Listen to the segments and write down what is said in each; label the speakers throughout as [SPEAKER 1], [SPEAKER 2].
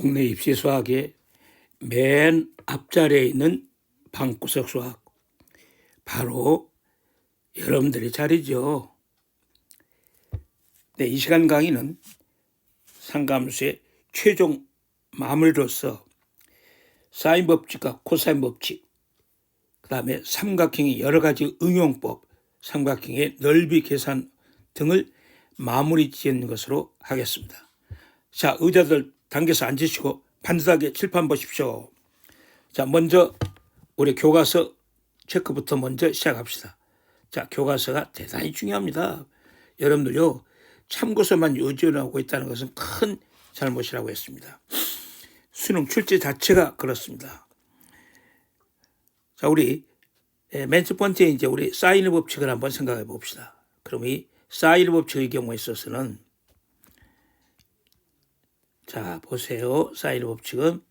[SPEAKER 1] 국내 입시 수학의 맨 앞자리에 있는 방구석 수학, 바로 여러분들의 자리죠. 네, 이 시간 강의는 상감수의 최종 마무리로서 사인 법칙과 코사인 법칙, 그 다음에 삼각형의 여러 가지 응용법, 삼각형의 넓이 계산 등을 마무리 지은 것으로 하겠습니다. 자, 의자들 당겨서 앉으시고 반듯하게 칠판 보십시오. 자, 먼저 우리 교과서 체크부터 먼저 시작합시다. 자, 교과서가 대단히 중요합니다. 여러분들요, 참고서만 요지하고 있다는 것은 큰 잘못이라고 했습니다. 수능 출제 자체가 그렇습니다. 자, 우리 맨 첫 번째 이제 우리 사인의 법칙을 한번 생각해 봅시다. 그럼 이 사인의 법칙의 경우에 있어서는, 자, 보세요. 사인의 법칙은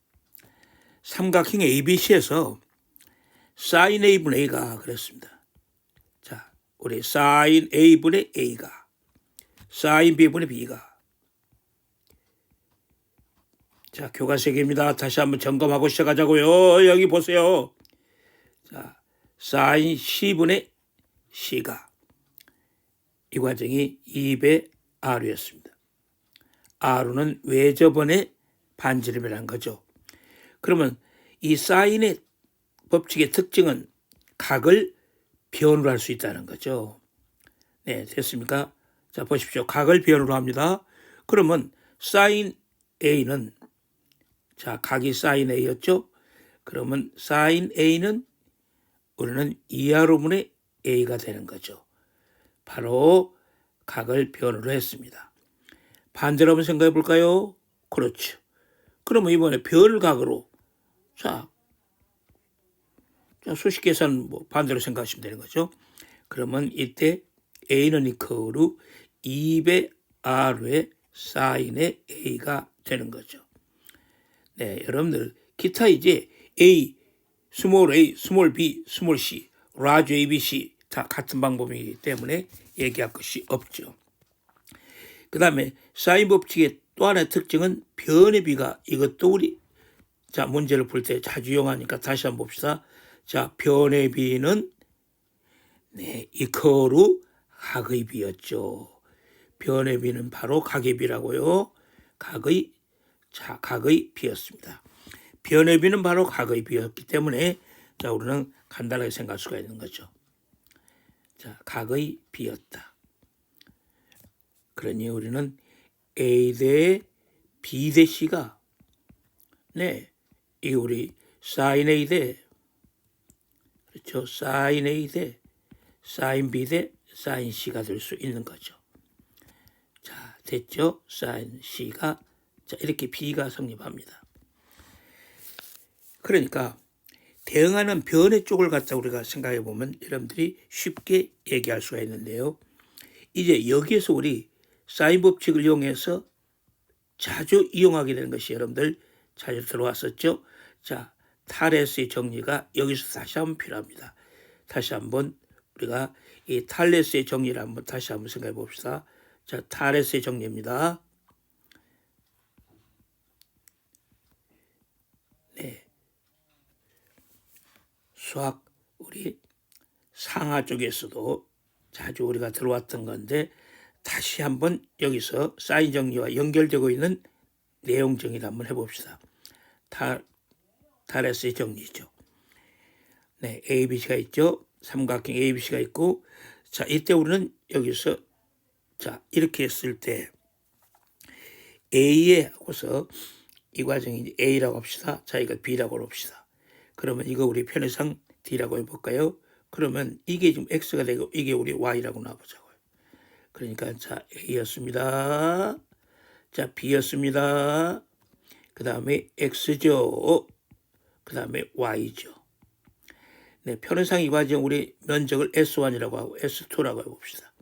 [SPEAKER 1] 삼각형 ABC에서 사인 A분의 A가 그랬습니다. 자, 우리 사인 A분의 A가 사인 B분의 B가, 자, 교과서입니다. 다시 한번 점검하고 시작하자고요. 여기 보세요. 자, 사인 C분의 C가, 이 과정이 2배 R이었습니다. R는 외접원의 반지름이라는 거죠. 그러면 이 사인의 법칙의 특징은 각을 변으로 할 수 있다는 거죠. 네, 됐습니까? 자, 보십시오. 각을 변으로 합니다. 그러면 사인 A는, 자, 각이 사인 A였죠? 그러면 사인 A는 우리는 2R분의 A가 되는 거죠. 바로 각을 변으로 했습니다. 반대로 한번 생각해 볼까요? 그렇죠. 그러면 이번에 변각으로, 자, 수식 계산 반대로 생각하시면 되는 거죠. 그러면 이때 A는 이퀄로 2배 R의 사인의 A가 되는 거죠. 네, 여러분들 기타 이제 A, 스몰 b, 스몰 c, 라지 ABC 다 같은 방법이기 때문에 얘기할 것이 없죠. 그 다음에 사인 법칙의 또 하나의 특징은 변의 비가, 이것도 우리 자 문제를 풀 때 자주 이용하니까 다시 한번 봅시다. 자, 변의 비는 네, 이퀄로 각의 비였죠. 변의 비는 바로 각의 비라고요. 각의 비였습니다. 변의 비는 바로 각의 비였기 때문에, 자, 우리는 간단하게 생각할 수가 있는 거죠. 자, 각의 비였다. 그러니 우리는 A 대 B 대 C가, 네, 이 우리 사인 A 대, 그렇죠, 사인 A 대 사인 B 대 사인 C가 될 수 있는 거죠. 자, 됐죠? 사인 C가, 자, 이렇게 B가 성립합니다. 그러니까 대응하는 변의 쪽을 갖다 우리가 생각해 보면 여러분들이 쉽게 얘기할 수가 있는데요. 이제 여기에서 우리 사인 법칙을 이용해서 자주 이용하게 되는 것이 여러분들 자주 들어왔었죠. 자, 탈레스의 정리가 여기서 다시 한번 필요합니다. 다시 한번 우리가 이 탈레스의 정리를 한번 다시 한번 생각해 봅시다. 자, 탈레스의 정리입니다. 네, 수학 우리 상하 쪽에서도 자주 우리가 들어왔던 건데, 다시 한번 여기서 사인 정리와 연결되고 있는 내용 정리를 한번 해봅시다. 탈레스의 정리죠. 네, ABC가 있죠. 삼각형 ABC가 있고, 자, 이때 우리는 여기서, 자, 이렇게 했을 때 A에 하고서 이 과정이 A라고 합시다. 자, 이거 B라고 합시다. 그러면 이거 우리 편의상 D라고 해볼까요? 그러면 이게 지금 X가 되고 이게 우리 Y라고 나와보자고요. 그러니까 자, A였습니다. 자, B였습니다. 그 다음에 X죠. 그 다음에 Y죠. 네, 편의상 이 과정 우리 면적을 S1이라고 하고 S2라고 해봅시다.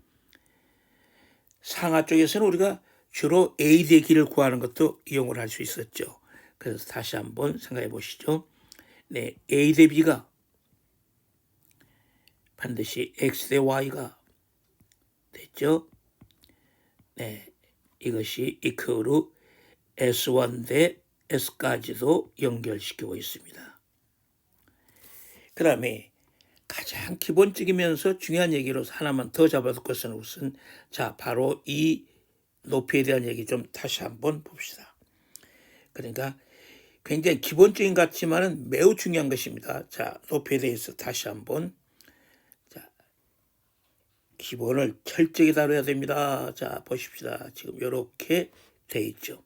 [SPEAKER 1] 상하 쪽에서는 우리가 주로 A 대 길을 구하는 것도 이용을 할 수 있었죠. 그래서 다시 한번 생각해 보시죠. 네, A 대 B가 반드시 X 대 Y가 됐죠. 네, 이것이 이퀄로 S1 대 S까지도 연결시키고 있습니다. 그 다음에 가장 기본적이면서 중요한 얘기로 하나만 더 잡아둘 것은 우선 바로 이 높이에 대한 얘기 좀 다시 한번 봅시다. 그러니까 굉장히 기본적인 것 같지만은 매우 중요한 것입니다. 높이에 대해서 다시 한번 기본을 철저히 다뤄야 됩니다. 보십시다. 지금 이렇게 돼 있죠.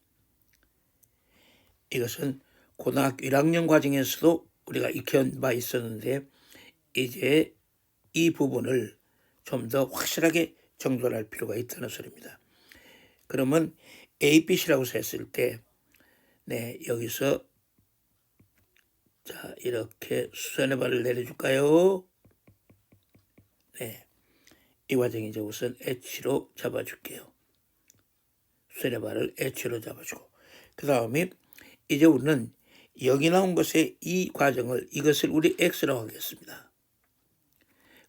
[SPEAKER 1] 이것은 고등학교 1학년 과정에서도 우리가 익혀온 바 있었는데 이제 이 부분을 좀 더 확실하게 정돈할 필요가 있다는 소리입니다. 그러면 ABC라고 했을 때 여기서 이렇게 수선의 발을 내려줄까요? 이 과정에 이제 우선 H로 잡아줄게요. 수선의 발을 H로 잡아주고 그 다음에 이제 우리는 여기 나온 것의 이 과정을 이것을 우리 X라고 하겠습니다.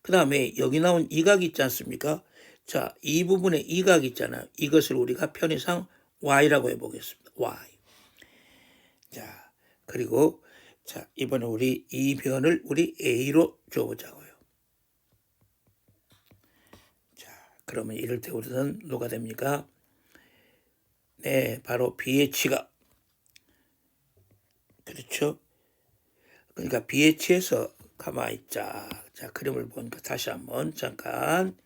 [SPEAKER 1] 그 다음에 여기 나온 이 각이 있지 않습니까? 이 부분에 이 각이 있잖아요. 이것을 우리가 편의상 Y라고 해보겠습니다. Y. 그리고 이번에 우리 이 변을 우리 A로 줘보자고요. 그러면 이럴 때 우리는 누가 됩니까? 바로 BH가 그렇죠. 그러니까 BH에서 가만히 있자. 그림을 보니까 다시 한번 잠깐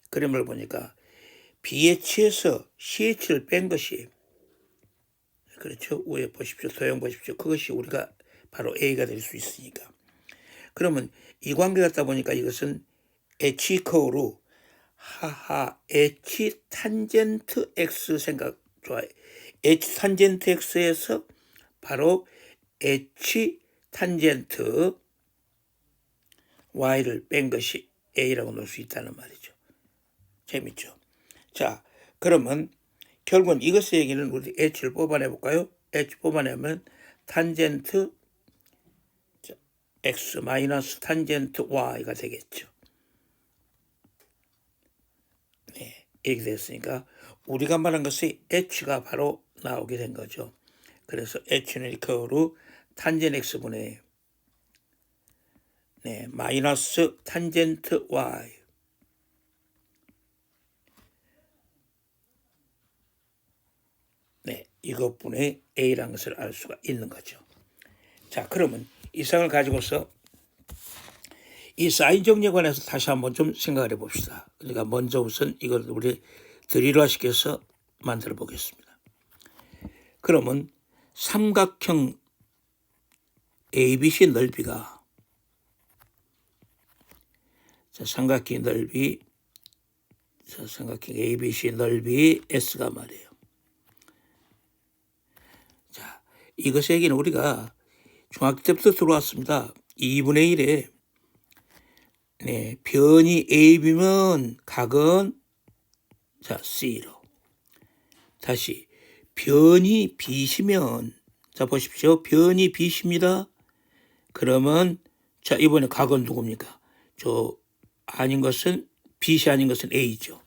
[SPEAKER 1] 그림을 보니까 BH에서 CH를 뺀 것이 그렇죠. 위에 보십시오. 도형 보십시오. 그것이 우리가 바로 A가 될 수 있으니까. 그러면 이 관계 갖다 보니까 이것은 H 커우로 H 탄젠트 X 생각 좋아요. H 탄젠트 X에서 바로 H 탄젠트 Y를 뺀 것이 A라고 놓을 수 있다는 말이죠. 재밌죠? 그러면 결국은 이것의 얘기는 우리 H를 뽑아내 볼까요? H 뽑아내면 탄젠트 X 마이너스 탄젠트 Y가 되겠죠. 이렇게 됐으니까 우리가 말한 것이 H가 바로 나오게 된 거죠. 그래서 H는 이거로 탄젠 X분의 마이너스 탄젠트 Y 이것분의 A라는 것을 알 수가 있는 거죠. 그러면 이상을 가지고서 이 사인 정리에 관해서 다시 한번 좀 생각을 해봅시다. 그러니까 먼저 우선 이걸 우리 드릴화시켜서 만들어 보겠습니다. 그러면 삼각형 ABC 넓이가 삼각형 넓이 삼각형 ABC 넓이 S가 말이에요. 이것의 얘기는 우리가 중학교 때부터 들어왔습니다. 2분의 1에 변이 AB면 각은 C로 다시 변이 B시면 보십시오. 변이 B십니다. 그러면 이번에 각은 누굽니까? 아닌 것은 B시 아닌 것은 A죠.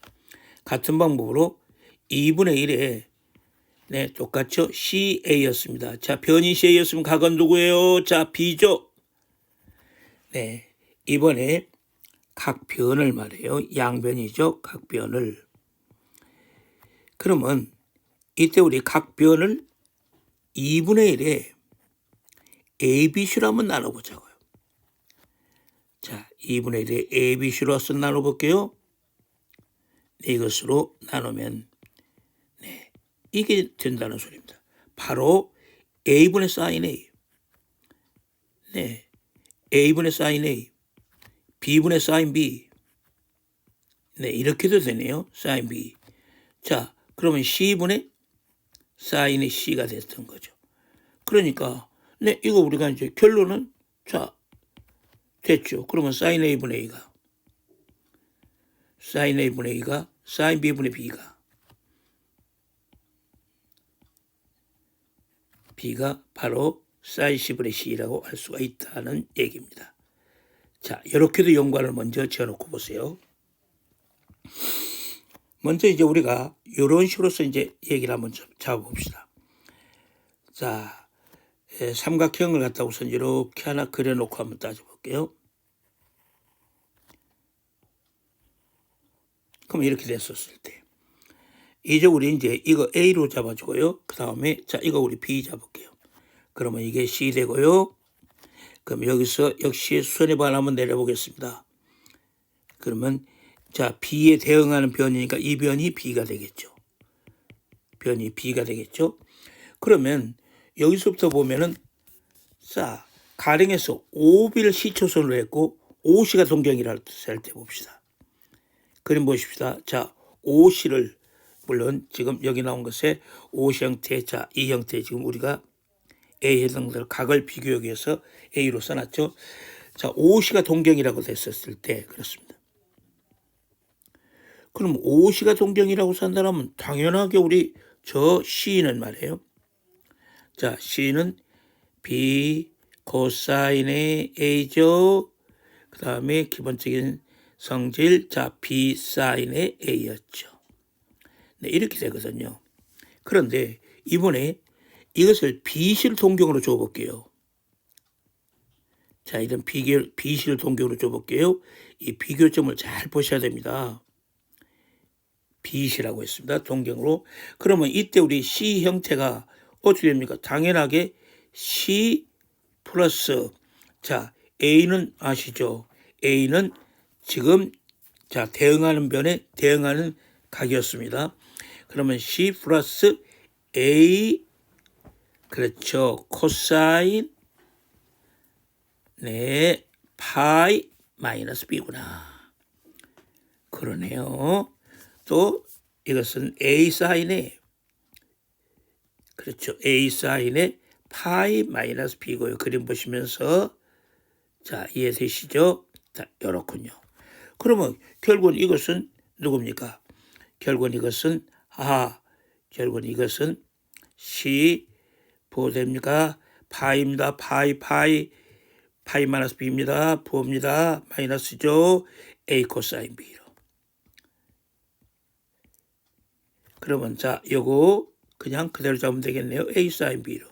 [SPEAKER 1] 같은 방법으로 2분의 1에 똑같죠. CA였습니다. 변이 CA였으면 각은 누구예요? B죠. 이번에 각변을 말해요. 양변이죠. 각변을. 그러면 이때 우리 각변을 2분의 1에 ABC로 한번 나눠보자고요. 2분의 1에 ABC로 나눠볼게요. 이것으로 나누면 이게 된다는 소리입니다. 바로 A분의 사인 A, A분의 사인 A, B분의 사인 B, 이렇게도 되네요. 사인 B. 그러면 C분의 사인의 C가 됐던 거죠. 그러니까 이거 우리가 이제 결론은 됐죠. 그러면 사인 A분의 A가 사인 A분의 A가 사인 B분의 B가 바로 사인 C분의 C라고 할 수가 있다는 얘기입니다. 이렇게도 연관을 먼저 지어놓고 보세요. 먼저 이제 우리가 이런 식으로서 이제 얘기를 한번 좀 잡아봅시다. 자, 삼각형을 갖다 우선 이렇게 하나 그려놓고 한번 따져볼게요. 그럼 이렇게 됐었을 때 이제 우리 이제 이거 A로 잡아주고요. 그 다음에 자 이거 우리 B 잡을게요. 그러면 이게 C 되고요. 그럼 여기서 역시 수선의 한번 내려보겠습니다. 그러면 자 B에 대응하는 변이니까 이 변이 B가 되겠죠. 변이 B가 되겠죠. 그러면 여기서부터 보면은 자 가령에서 5B를 C초선으로 했고 5C가 동경이라고 할 때 봅시다. 그림 보십시다. 자 5C를 물론 지금 여기 나온 것에 5C 형태, 자 이 형태 지금 우리가 A 해당될 각을 비교하기 위해서 A로 써놨죠. 자 5C가 동경이라고 됐었을 때 그렇습니다. 그럼 5C가 동경이라고 산다면 당연하게 우리 저 C는 말이에요. 자 C는 B 코사인의 A죠. 그 다음에 기본적인 성질 자 B 사인의 A였죠. 네, 이렇게 되거든요. 그런데 이번에 이것을 B실 동경으로 줘볼게요. 자, 이런 B실 동경으로 줘볼게요. 이 비교점을 잘 보셔야 됩니다. B실이라고 했습니다. 동경으로. 그러면 이때 우리 C 형태가 어떻게 됩니까? 당연하게 C 플러스 자 A는 아시죠? A는 지금 자 대응하는 변에 대응하는 각이었습니다. 그러면 C 플러스 A 그렇죠. 코사인 네 파이 마이너스 B구나. 그러네요. 또 이것은 A 사인의 그렇죠. A 사인의 파이 마이너스 B고요. 그림 보시면서 자 이해되시죠? 자 이렇군요. 그러면 결국은 이것은 누굽니까? 결국은 이것은 결국은 이것은 C 보됩니까? 파이입니다. 파이 마이너스 B입니다. 부호입니다. 마이너스죠. A 코사인 B로. 그러면 자 요거 그냥 그대로 잡으면 되겠네요. A 사인 B로.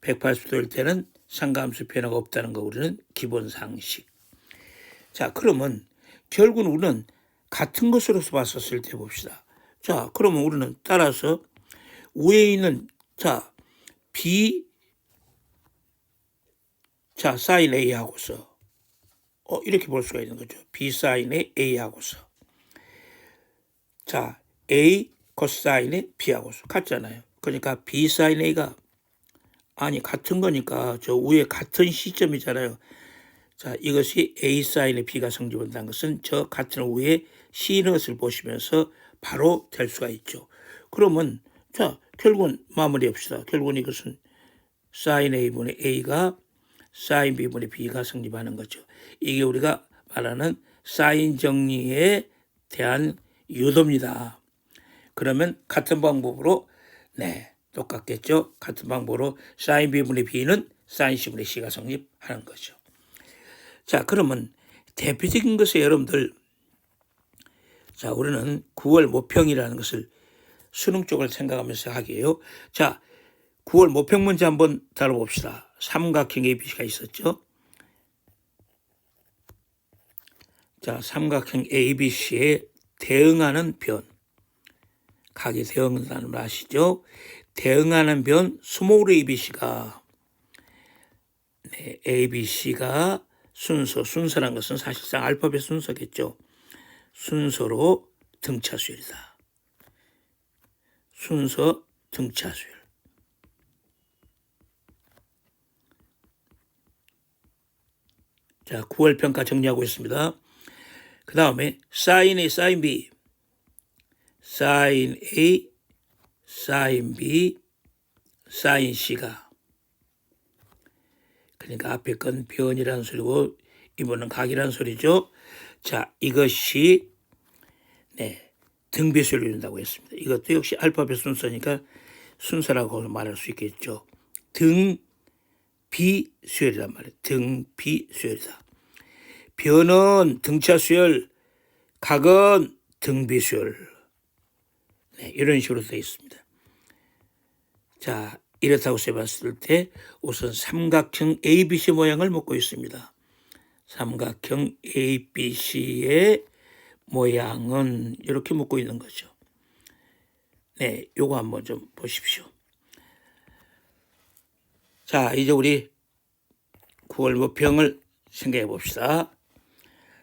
[SPEAKER 1] 180도일 때는 상가함수 변화가 없다는 거 우리는 기본 상식. 자 그러면 결국은 우리는 같은 것으로서 봤었을 때 봅시다. 자 그러면 우리는 따라서 위에 있는 자 B 자 사인 A 하고서 이렇게 볼 수가 있는 거죠. B 사인의 A 하고서 자 A 코사인의 B 하고서 같잖아요. 그러니까 B 사인 A가 아니 같은 거니까 저 위에 같은 시점이잖아요. 자 이것이 A 사인의 B가 성립한다는 것은 저 같은 위에 C는 것을 보시면서 바로 될 수가 있죠. 그러면 자 결국은 마무리합시다. 결국은 이것은 사인 A분의 A가 사인 B분의 B가 성립하는 거죠. 이게 우리가 말하는 사인 정리에 대한 유도입니다. 그러면 같은 방법으로 네 똑같겠죠. 같은 방법으로 사인 B분의 B는 사인 C분의 C가 성립하는 거죠. 자 그러면 대표적인 것에 여러분들 자 우리는 9월 모평이라는 것을 수능 쪽을 생각하면서 하기에요. 자 9월 모평 문제 한번 다뤄봅시다. 삼각형 ABC가 있었죠. 자 삼각형 ABC에 대응하는 변 각이 대응한다는 걸 아시죠? 대응하는 변 스몰 ABC가 네, ABC가 순서란 것은 사실상 알파벳 순서겠죠. 순서로 등차수열이다. 순서 등차수열. 자, 9월 평가 정리하고 있습니다. 그 다음에 사인 A, 사인 B, 사인 A, 사인 B, 사인 C가 그러니까 앞에 건 변이라는 소리고 이번은 각이라는 소리죠. 자, 이것이 네 등비수열을 이룬다고 했습니다. 이것도 역시 알파벳 순서니까 순서라고 말할 수 있겠죠. 등비수열이란 말이에요. 등비수열이다. 변은 등차수열, 각은 등비수열. 네, 이런 식으로 되어 있습니다. 자, 이렇다고 세봤을 때 우선 삼각형 ABC 모양을 먹고 있습니다. 삼각형 ABC의 모양은 이렇게 먹고 있는 거죠. 네, 요거 한번 좀 보십시오. 자, 이제 우리 9월 모평을 생각해 봅시다.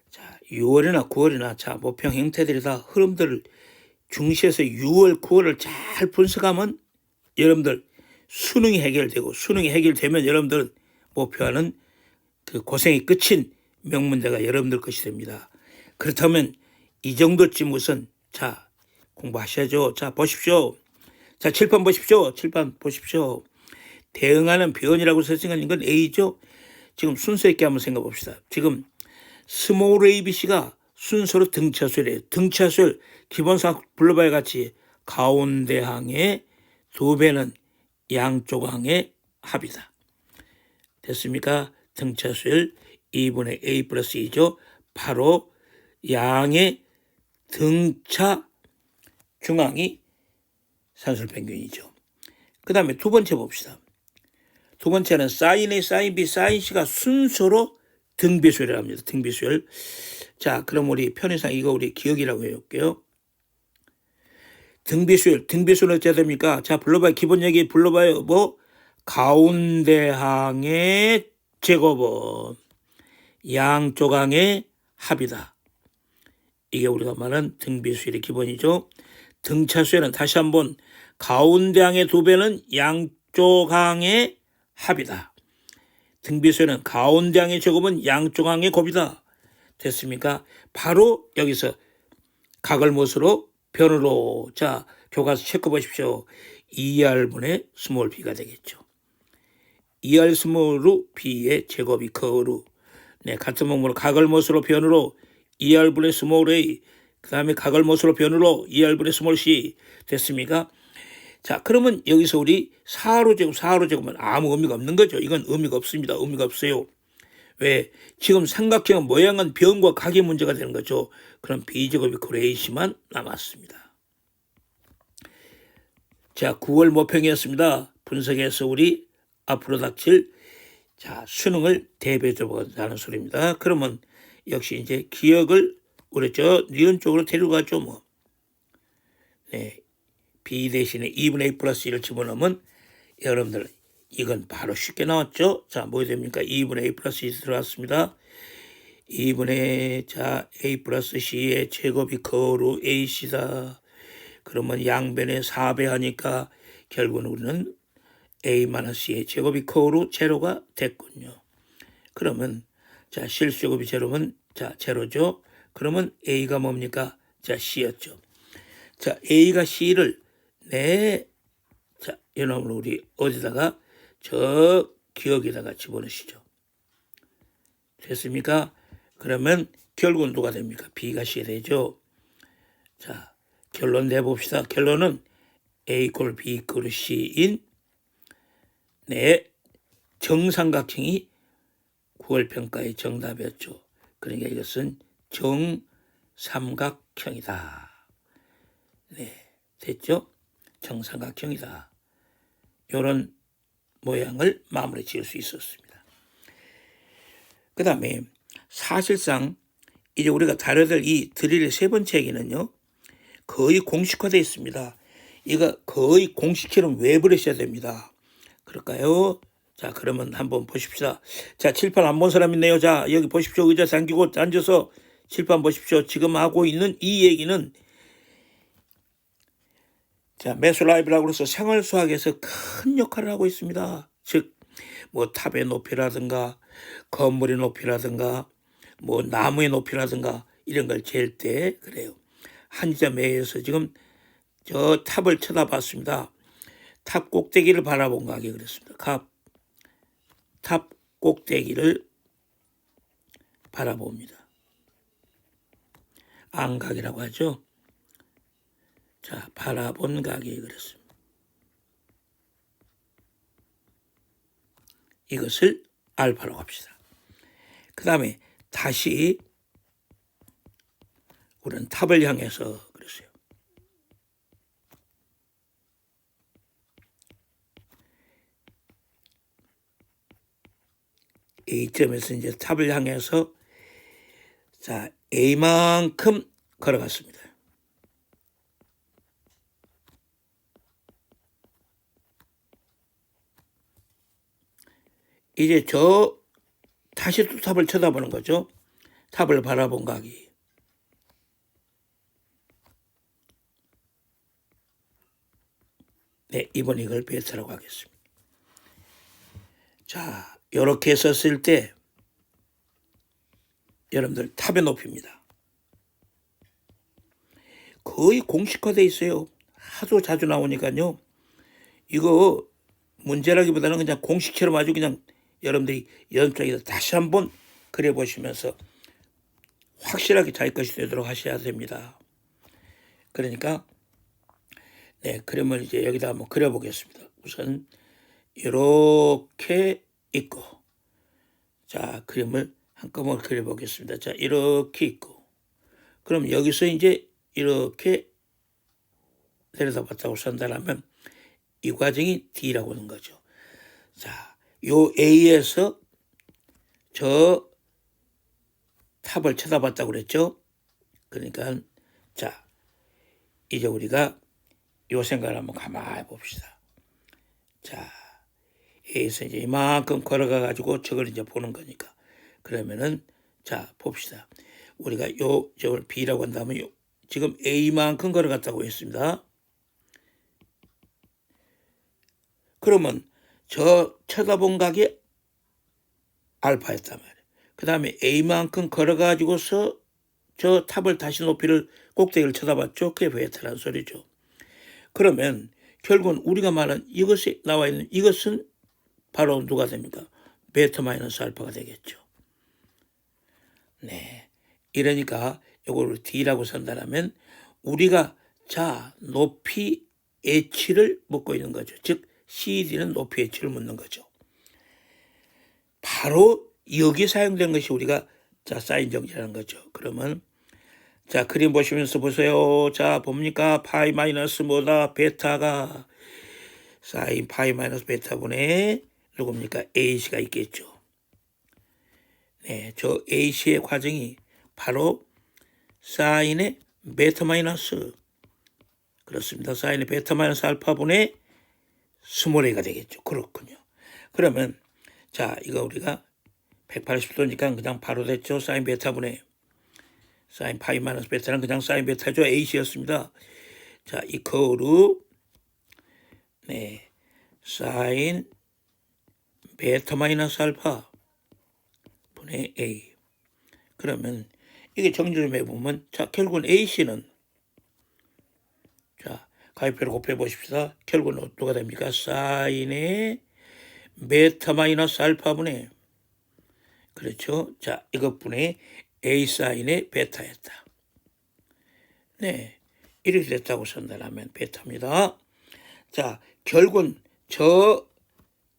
[SPEAKER 1] 자, 6월이나 9월이나 자, 모평 형태들이 다 흐름들을 중시해서 6월, 9월을 잘 분석하면 여러분들 수능이 해결되고, 수능이 해결되면 여러분들은 목표하는 그 고생이 끝인 명문대가 여러분들 것이 됩니다. 그렇다면 이 정도쯤 우선 자, 공부하셔야죠. 자, 보십시오. 자, 칠판 보십시오. 칠판 보십시오. 대응하는 변이라고 설정한 건 A죠. 지금 순서 있게 한번 생각해 봅시다. 지금 스몰 ABC가 순서로 등차수열이에요. 등차수열 기본상 불러봐야 같이 가운데 항의 2배는 양쪽 항의 합이다. 됐습니까? 등차수열 2분의 A 플러스 2죠. 바로 양의 등차 중앙이 산술평균이죠. 그 다음에 두 번째 봅시다. 두 번째는 사인 A, 사인 B, 사인 C가 순서로 등비수열을 합니다. 등비수열. 자, 그럼 우리 편의상 이거 우리 기억이라고 해볼게요. 등비수열 어찌해야 됩니까? 자, 불러봐요. 기본 얘기 불러봐요. 뭐? 가운데 항의 제곱은 양쪽 항의 합이다. 이게 우리가 말하는 등비수열의 기본이죠. 등차수열은 다시 한번 가운데 항의 2배는 양쪽 항의 합이다. 등비수열은 가운데 항의 제곱은 양쪽 항의 곱이다. 됐습니까? 바로 여기서 각을 못으로 변으로 자 교과서 체크 보십시오. 2R분의 스몰 b가 되겠죠. 2R 스몰로 b의 제곱이 커로 네, 같은 목으로 각을 못으로 변으로 2R분의 스몰 a 그 다음에 각을 못으로 변으로 2R분의 스몰 c 됐습니까? 자, 그러면 여기서 우리 4로 제곱은 아무 의미가 없는 거죠. 이건 의미가 없습니다. 의미가 없어요. 왜? 지금 삼각형 모양은 변과 각의 문제가 되는 거죠. 그럼 B제곱이 AC만 남았습니다. 자, 9월 모평이었습니다. 분석해서 우리 앞으로 닥칠 자, 수능을 대비해 보자는 소리입니다. 그러면 역시 이제 기억을 우리 저 니은 쪽으로 데려가죠, 뭐. 네. B 대신에 2분의 A 플러스 1을 집어넣으면 여러분들 이건 바로 쉽게 나왔죠. 자, 뭐 됩니까? 2분의 A 플러스 2 들어갔습니다. 2분의 자 A 플러스 C의 제곱이 거로 AC다. 그러면 양변에 4배 하니까 결국은 우리는 A 마이너스 C의 제곱이 거로 제로가 됐군요. 그러면 자 실수제곱이 제로면 자 제로죠. 그러면 A가 뭡니까? 자 C였죠. 자 A가 C를 네, 자 이놈을 우리 어디다가 저 기억에다가 집어넣으시죠. 됐습니까? 그러면 결국은 누가 됩니까? B가 C가 되죠. 자, 결론 내봅시다. 결론은 A 이퀄 B 이퀄 C인 네, 정삼각형이 9월 평가의 정답이었죠. 그러니까 이것은 정삼각형이다. 네, 됐죠? 정삼각형이다. 이런 모양을 마무리 지을 수 있었습니다. 그 다음에 사실상 이제 우리가 다뤄야 될 이 드릴의 세 번째 얘기는요. 거의 공식화되어 있습니다. 이거 거의 공식처럼 외부를 써야 됩니다. 그럴까요? 자, 그러면 한번 보십시다. 자, 칠판 안 본 사람 있네요. 자, 여기 보십시오. 의자 당기고 앉아서 칠판 보십시오. 지금 하고 있는 이 얘기는 자, 메소라이브라고 해서 생활수학에서 큰 역할을 하고 있습니다. 즉, 뭐 탑의 높이라든가 건물의 높이라든가 뭐 나무의 높이라든가 이런 걸 잴 때 그래요. 한 점에서 지금 저 탑을 쳐다봤습니다. 탑 꼭대기를 바라본 각이 그랬습니다. 탑 꼭대기를 바라봅니다. 안각이라고 하죠. 자, 바라본 각이 그랬습니다. 이것을 알파라고 합시다. 그 다음에 다시 우리는 탑을 향해서 그랬어요. A점에서 이제 탑을 향해서 자, A만큼 걸어갔습니다. 이제 다시 또 탑을 쳐다보는 거죠. 탑을 바라본 각이. 네, 이번 이걸 베타라고 하겠습니다. 자, 이렇게 썼을 때 여러분들 탑의 높이입니다. 거의 공식화되어 있어요. 하도 자주 나오니까요. 이거 문제라기보다는 그냥 공식처럼 아주 그냥 여러분들이 연습장에서 다시 한번 그려보시면서 확실하게 자기 것이 되도록 하셔야 됩니다. 그러니까 네, 그림을 이제 여기다 한번 그려보겠습니다. 우선 이렇게 있고, 자, 그림을 한꺼번에 그려보겠습니다. 자, 이렇게 있고, 그럼 여기서 이제 이렇게 내려다봤다고 산다면 이 과정이 D라고 하는 거죠. 자, 요 A에서 저 탑을 쳐다봤다고 그랬죠. 그러니까 자, 이제 우리가 요 생각을 한번 가만히 봅시다. 자, A에서 이제 이만큼 걸어가 가지고 저걸 이제 보는 거니까. 그러면은 자, 봅시다. 우리가 저걸 B라고 한다면 지금 A만큼 걸어갔다고 했습니다. 그러면 저 쳐다본 각이 알파였단 말이에요. 그 다음에 A만큼 걸어가지고서 저 탑을 다시 높이를 꼭대기를 쳐다봤죠. 그게 베타라는 소리죠. 그러면 결국은 우리가 말한 이것이 나와 있는 이것은 바로 누가 됩니까? 베타 마이너스 알파가 되겠죠. 네. 이러니까 이걸 D라고 산다면 우리가 자 높이 H를 묻고 있는 거죠. 즉 CD는 높이 H를 묻는 거죠. 바로 여기 사용된 것이 우리가 자 사인 정지라는 거죠. 그러면 자 그림 보시면서 보세요. 자 봅니까? 파이 마이너스 뭐다? 베타가 사인 파이 마이너스 베타분의 누굽니까? A씨가 있겠죠. 네, 저 A씨의 과정이 바로 사인의 베타 마이너스 그렇습니다. 사인의 베타 마이너스 알파분의 스몰 a가 되겠죠. 그렇군요. 그러면 자 이거 우리가 180도니까 그냥 바로 됐죠. 사인 베타분의 사인 파이 마이너스 베타는 그냥 사인 베타죠. A씨였습니다. 자 이거로 네 사인 베타 마이너스 알파 분의 A. 그러면 이게 정리를 해보면 자 결국은 A씨는 자 가위표를 곱해 보십시다. 결국은 어떻게 됩니까? 사인의 베타 마이너스 알파분의 그렇죠. 자 이것분의 A 사인의 베타였다. 네 이렇게 됐다고 선단하면 베타입니다. 자 결국은 저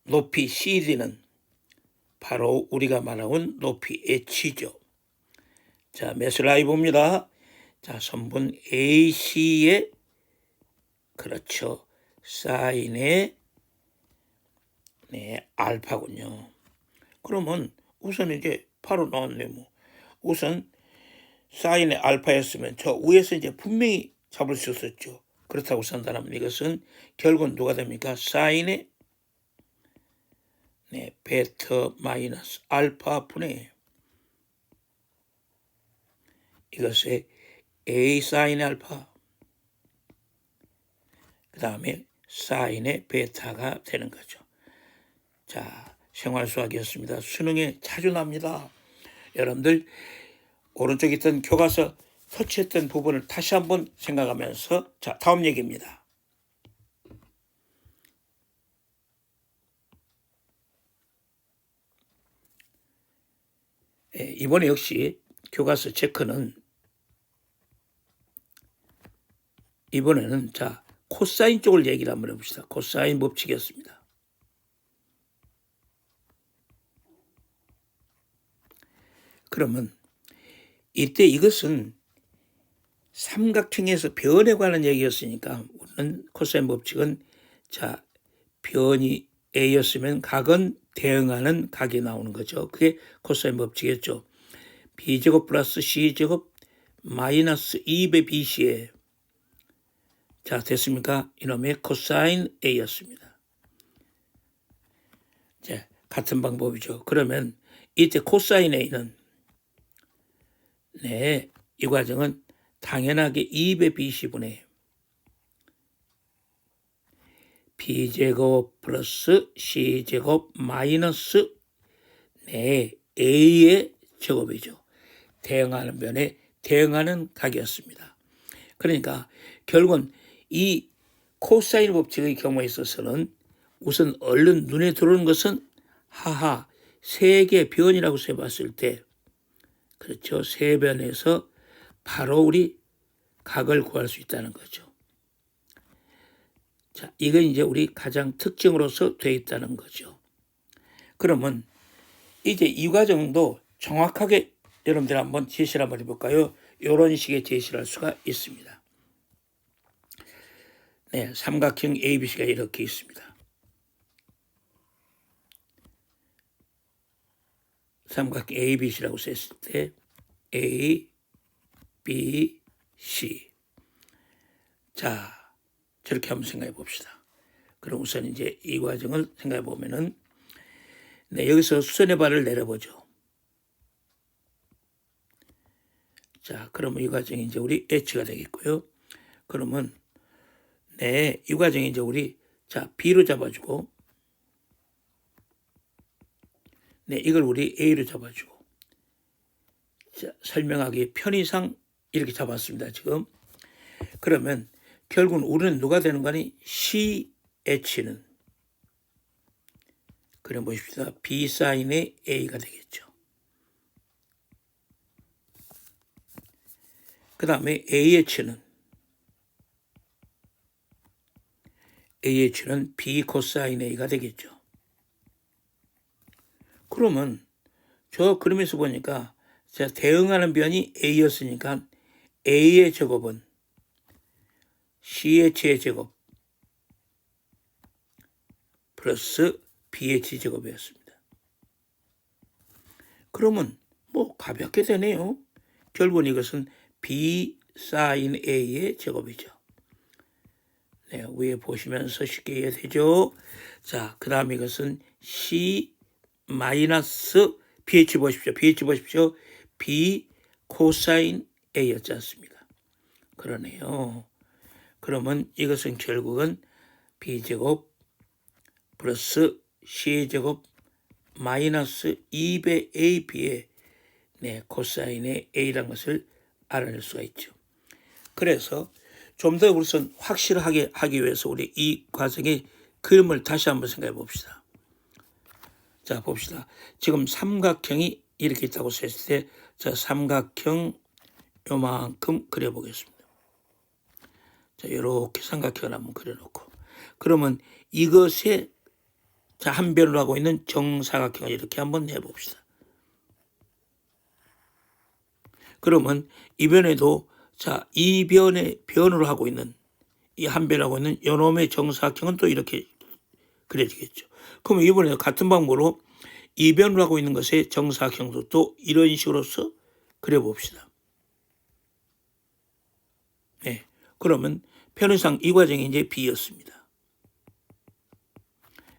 [SPEAKER 1] 높이 CD는 바로 우리가 말하는 높이 H죠. 자 메슬라이 봅니다. 자 선분 AC의 그렇죠. 사인의 네 알파군요. 그러면 우선 이제 바로 나왔네 뭐. 우선 사인의 알파였으면 저 위에서 이제 분명히 잡을 수 있었죠. 그렇다고 산다면 이것은 결국은 누가 됩니까? 사인의 네 베타 마이너스 알파 분의 이것의 A 사인의 알파 그 다음에 사인의 베타가 되는 거죠. 자 생활수학이었습니다. 수능에 자주 납니다. 여러분들 오른쪽에 있던 교과서 터치했던 부분을 다시 한번 생각하면서 자 다음 얘기입니다. 이번에 역시 교과서 체크는 이번에는 자 코사인 쪽을 얘기를 한번 해봅시다. 코사인 법칙이었습니다. 그러면 이때 이것은 삼각형에서 변에 관한 얘기였으니까 우리는 코사인 법칙은 자 변이 A였으면 각은 대응하는 각이 나오는 거죠. 그게 코사인 법칙이었죠. B제곱 플러스 C제곱 마이너스 2배 BC에 자 됐습니까? 이놈의 코사인 A였습니다. 자, 같은 방법이죠. 그러면 이때 코사인 A는 네, 이 과정은 당연하게 2배 BC분의 B제곱 플러스 C제곱 마이너스 네, A의 제곱이죠. 대응하는 변에 대응하는 각이었습니다. 그러니까 결국은 이 코사인 법칙의 경우에 있어서는 우선 얼른 눈에 들어오는 것은 하하 세개 변이라고 해봤을 때 그렇죠. 세 변에서 바로 우리 각을 구할 수 있다는 거죠. 자, 이건 이제 우리 가장 특징으로서 되어 있다는 거죠. 그러면 이제 이 과정도 정확하게 여러분들 한번 제시를 한번 해볼까요? 이런 식의 제시를 할 수가 있습니다. 네, 삼각형 ABC가 이렇게 있습니다. 삼각형 ABC라고 썼을 때 A, B, C. 자, 저렇게 한번 생각해 봅시다. 그럼 우선 이제 이 과정을 생각해 보면은 네, 여기서 수선의 발을 내려보죠. 자, 그러면 이 과정이 이제 우리 H가 되겠고요. 그러면 네, 이 과정이 이제 우리 자 B로 잡아주고 네, 이걸 우리 A로 잡아주고 자, 설명하기 편의상 이렇게 잡았습니다. 지금 그러면 결국은 우리는 누가 되는 거니? CH는 그래 보십시다. B 사인의 A가 되겠죠. 그 다음에 AH는 B 코사인 A가 되겠죠. 그러면 저 그림에서 보니까 자 대응하는 변이 A였으니까 A의 제곱은 CH의 제곱 플러스 BH 제곱이었습니다. 그러면 뭐 가볍게 되네요. 결국은 이것은 B 사인 A의 제곱이죠. 네, 위에 보시면서 쉽게 이해되죠. 자, 그 다음 이것은 C 마이너스 BH 보십시오. B 코사인 A였지 않습니까? 그러네요. 그러면 이것은 결국은 B제곱 플러스 C제곱 마이너스 2배 AB의 네, 코사인의 A라는 것을 알아낼 수가 있죠. 그래서 좀 더 우선 확실하게 하기 위해서 우리 이 과정의 그림을 다시 한번 생각해 봅시다. 자, 봅시다. 지금 삼각형이 이렇게 있다고 했을 때, 자, 삼각형 요만큼 그려보겠습니다. 자, 이렇게 삼각형을 한번 그려놓고, 그러면 이것에 자, 한 변을 하고 있는 정사각형을 이렇게 한번 해봅시다. 그러면 이 변에도 자, 이 변에 변을 하고 있는 이 한 변을 하고 있는 요놈의 정사각형은 또 이렇게 그려지겠죠. 그러면 이번에 같은 방법으로 이 변을 하고 있는 것의 정사각형도 또 이런 식으로서 그려봅시다. 네, 그러면 편의상 이 과정이 이제 B였습니다.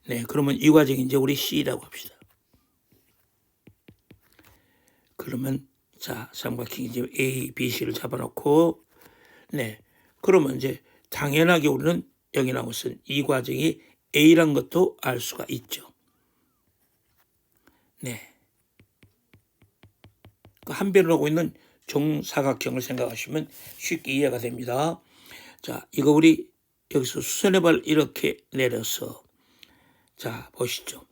[SPEAKER 1] 네, 그러면 이 과정이 이제 우리 C라고 합시다. 그러면 자, 삼각형 이제 A, B, C를 잡아놓고 네, 그러면 이제 당연하게 우리는 여기 나온 것은 이 과정이 A란 것도 알 수가 있죠. 네, 한 변을 하고 있는 정사각형을 생각하시면 쉽게 이해가 됩니다. 자, 이거 우리 여기서 수선의 발 이렇게 내려서 자, 보시죠.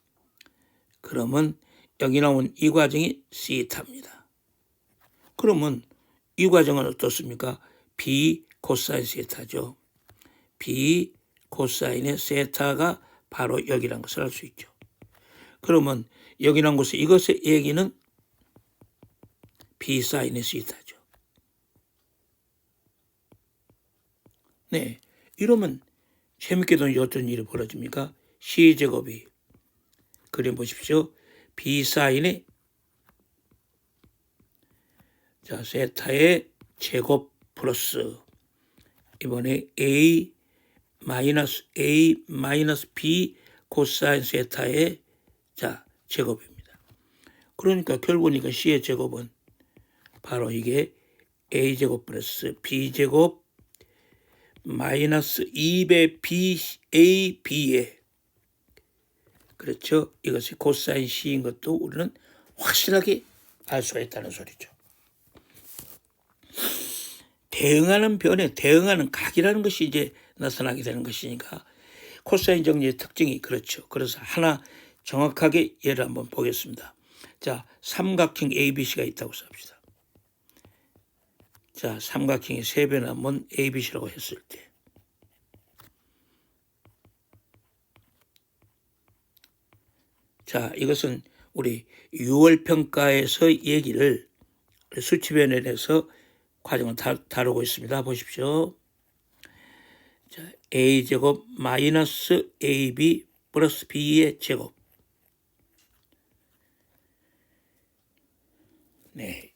[SPEAKER 1] 그러면 여기 나온 이 과정이 시타입니다. 그러면 이 과정은 어떻습니까? B 코사인 세타죠. B 코사인의 세타가 바로 여기란 것을 알 수 있죠. 그러면 여기 나온 것은 이것의 얘기는 B 사인의 시타죠. 네, 이러면 재밌게도 어떤 일이 벌어집니까? C제곱이 그림 보십시오. B 사인의 자 세타의 제곱 플러스 이번에 A 마이너스 B 코사인 세타의 자 제곱입니다. 그러니까 결국은 이거 C의 제곱은 바로 이게 A제곱 플러스 B제곱 마이너스 2배 AB에 그렇죠. 이것이 코사인 C인 것도 우리는 확실하게 알 수가 있다는 소리죠. 대응하는 변에 대응하는 각이라는 것이 이제 나타나게 되는 것이니까 코사인 정리의 특징이 그렇죠. 그래서 하나 정확하게 예를 한번 보겠습니다. 자, 삼각형 ABC가 있다고 삽시다. 자, 삼각형이 세 배 나면 ABC라고 했을 때 자, 이것은 우리 6월 평가에서 얘기를 수치변에 대해서 과정을 다루고 있습니다. 보십시오. 자, A제곱 마이너스 AB 플러스 B의 제곱. 네.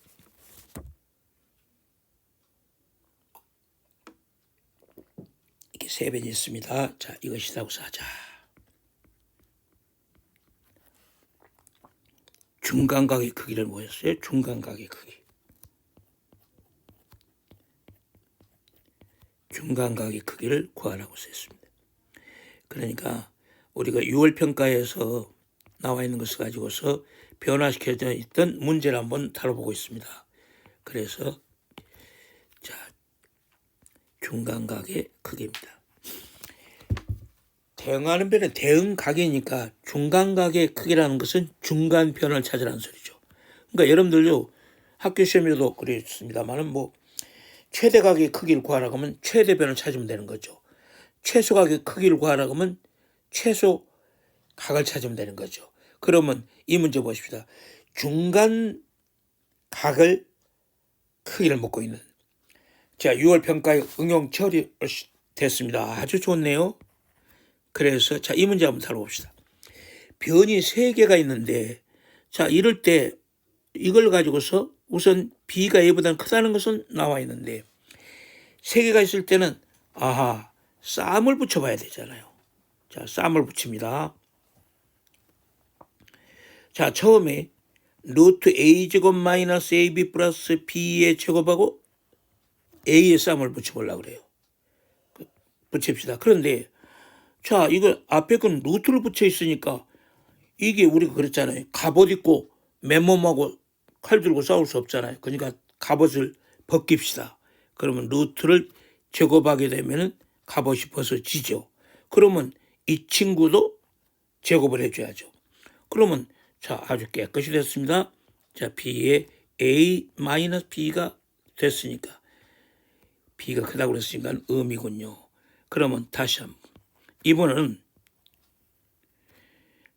[SPEAKER 1] 이렇게 세 변이 있습니다. 자, 이것이라고 하자. 중간각의 크기를 뭐였어요? 중간각의 크기. 중간각의 크기를 구하라고 썼습니다. 그러니까 우리가 6월 평가에서 나와 있는 것을 가지고서 변화시켜져 있던 문제를 한번 다뤄보고 있습니다. 그래서 자 중간각의 크기입니다. 대응하는 변은 대응각이니까 중간각의 크기라는 것은 중간변을 찾으라는 소리죠. 그러니까 여러분들요 학교 시험에도 그랬습니다만은 뭐 최대각의 크기를 구하라고 하면 최대변을 찾으면 되는 거죠. 최소각의 크기를 구하라고 하면 최소각을 찾으면 되는 거죠. 그러면 이 문제 보십시다. 중간각을 크기를 먹고 있는 자 6월 평가에 응용 처리 됐습니다. 아주 좋네요. 그래서 자 이 문제 한번 다뤄봅시다. 변이 3개가 있는데 자 이럴 때 이걸 가지고서 우선 B가 A보다는 크다는 것은 나와 있는데 3개가 있을 때는 아하 쌈을 붙여봐야 되잖아요. 자 쌈을 붙입니다. 자 처음에 루트 A제곱 마이너스 AB 플러스 B의 제곱하고 A의 쌈을 붙여보려고 그래요. 붙입시다. 그런데 자 이거 앞에 건 루트를 붙여 있으니까 이게 우리가 그랬잖아요. 갑옷 입고 맨몸하고 칼 들고 싸울 수 없잖아요. 그러니까 갑옷을 벗깁시다. 그러면 루트를 제곱하게 되면 갑옷이 벗어지죠. 그러면 이 친구도 제곱을 해줘야죠. 그러면 자 아주 깨끗이 됐습니다. 자 B의 A 마이너스 B가 됐으니까 B가 크다고 그랬으니까 음이군요. 그러면 다시 한번 이번에는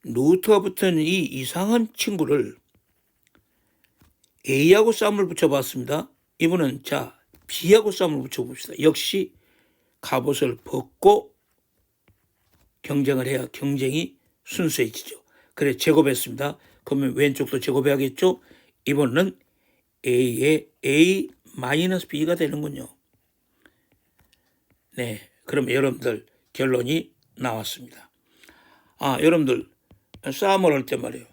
[SPEAKER 1] 루트가 붙은 이 이상한 친구를 A하고 쌈을 붙여봤습니다. 이번엔 자 B하고 쌈을 붙여봅시다. 역시 갑옷을 벗고 경쟁을 해야 경쟁이 순수해지죠. 그래 제곱했습니다. 그러면 왼쪽도 제곱해야겠죠. 이번에는 A의 A 마이너스 B가 되는군요. 네, 그럼 여러분들 결론이 나왔습니다. 여러분들 싸움을 할 때 말이에요.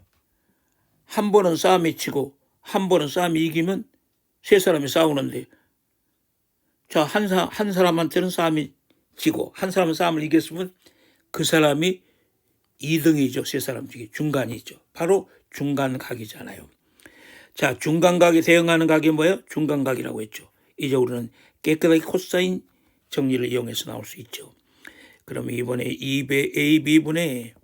[SPEAKER 1] 한 번은 싸움이 치고 한 번은 싸움이 이기면 세 사람이 싸우는데 자, 한 사람한테는 싸움이 지고 한 사람은 싸움을 이겼으면 그 사람이 2등이죠. 세 사람 중에 중간이죠. 바로 중간각이잖아요. 자, 중간각에 대응하는 각이 뭐예요? 중간각이라고 했죠. 이제 우리는 깨끗하게 코사인 정리를 이용해서 나올 수 있죠. 그러면 이번에 2배 AB분의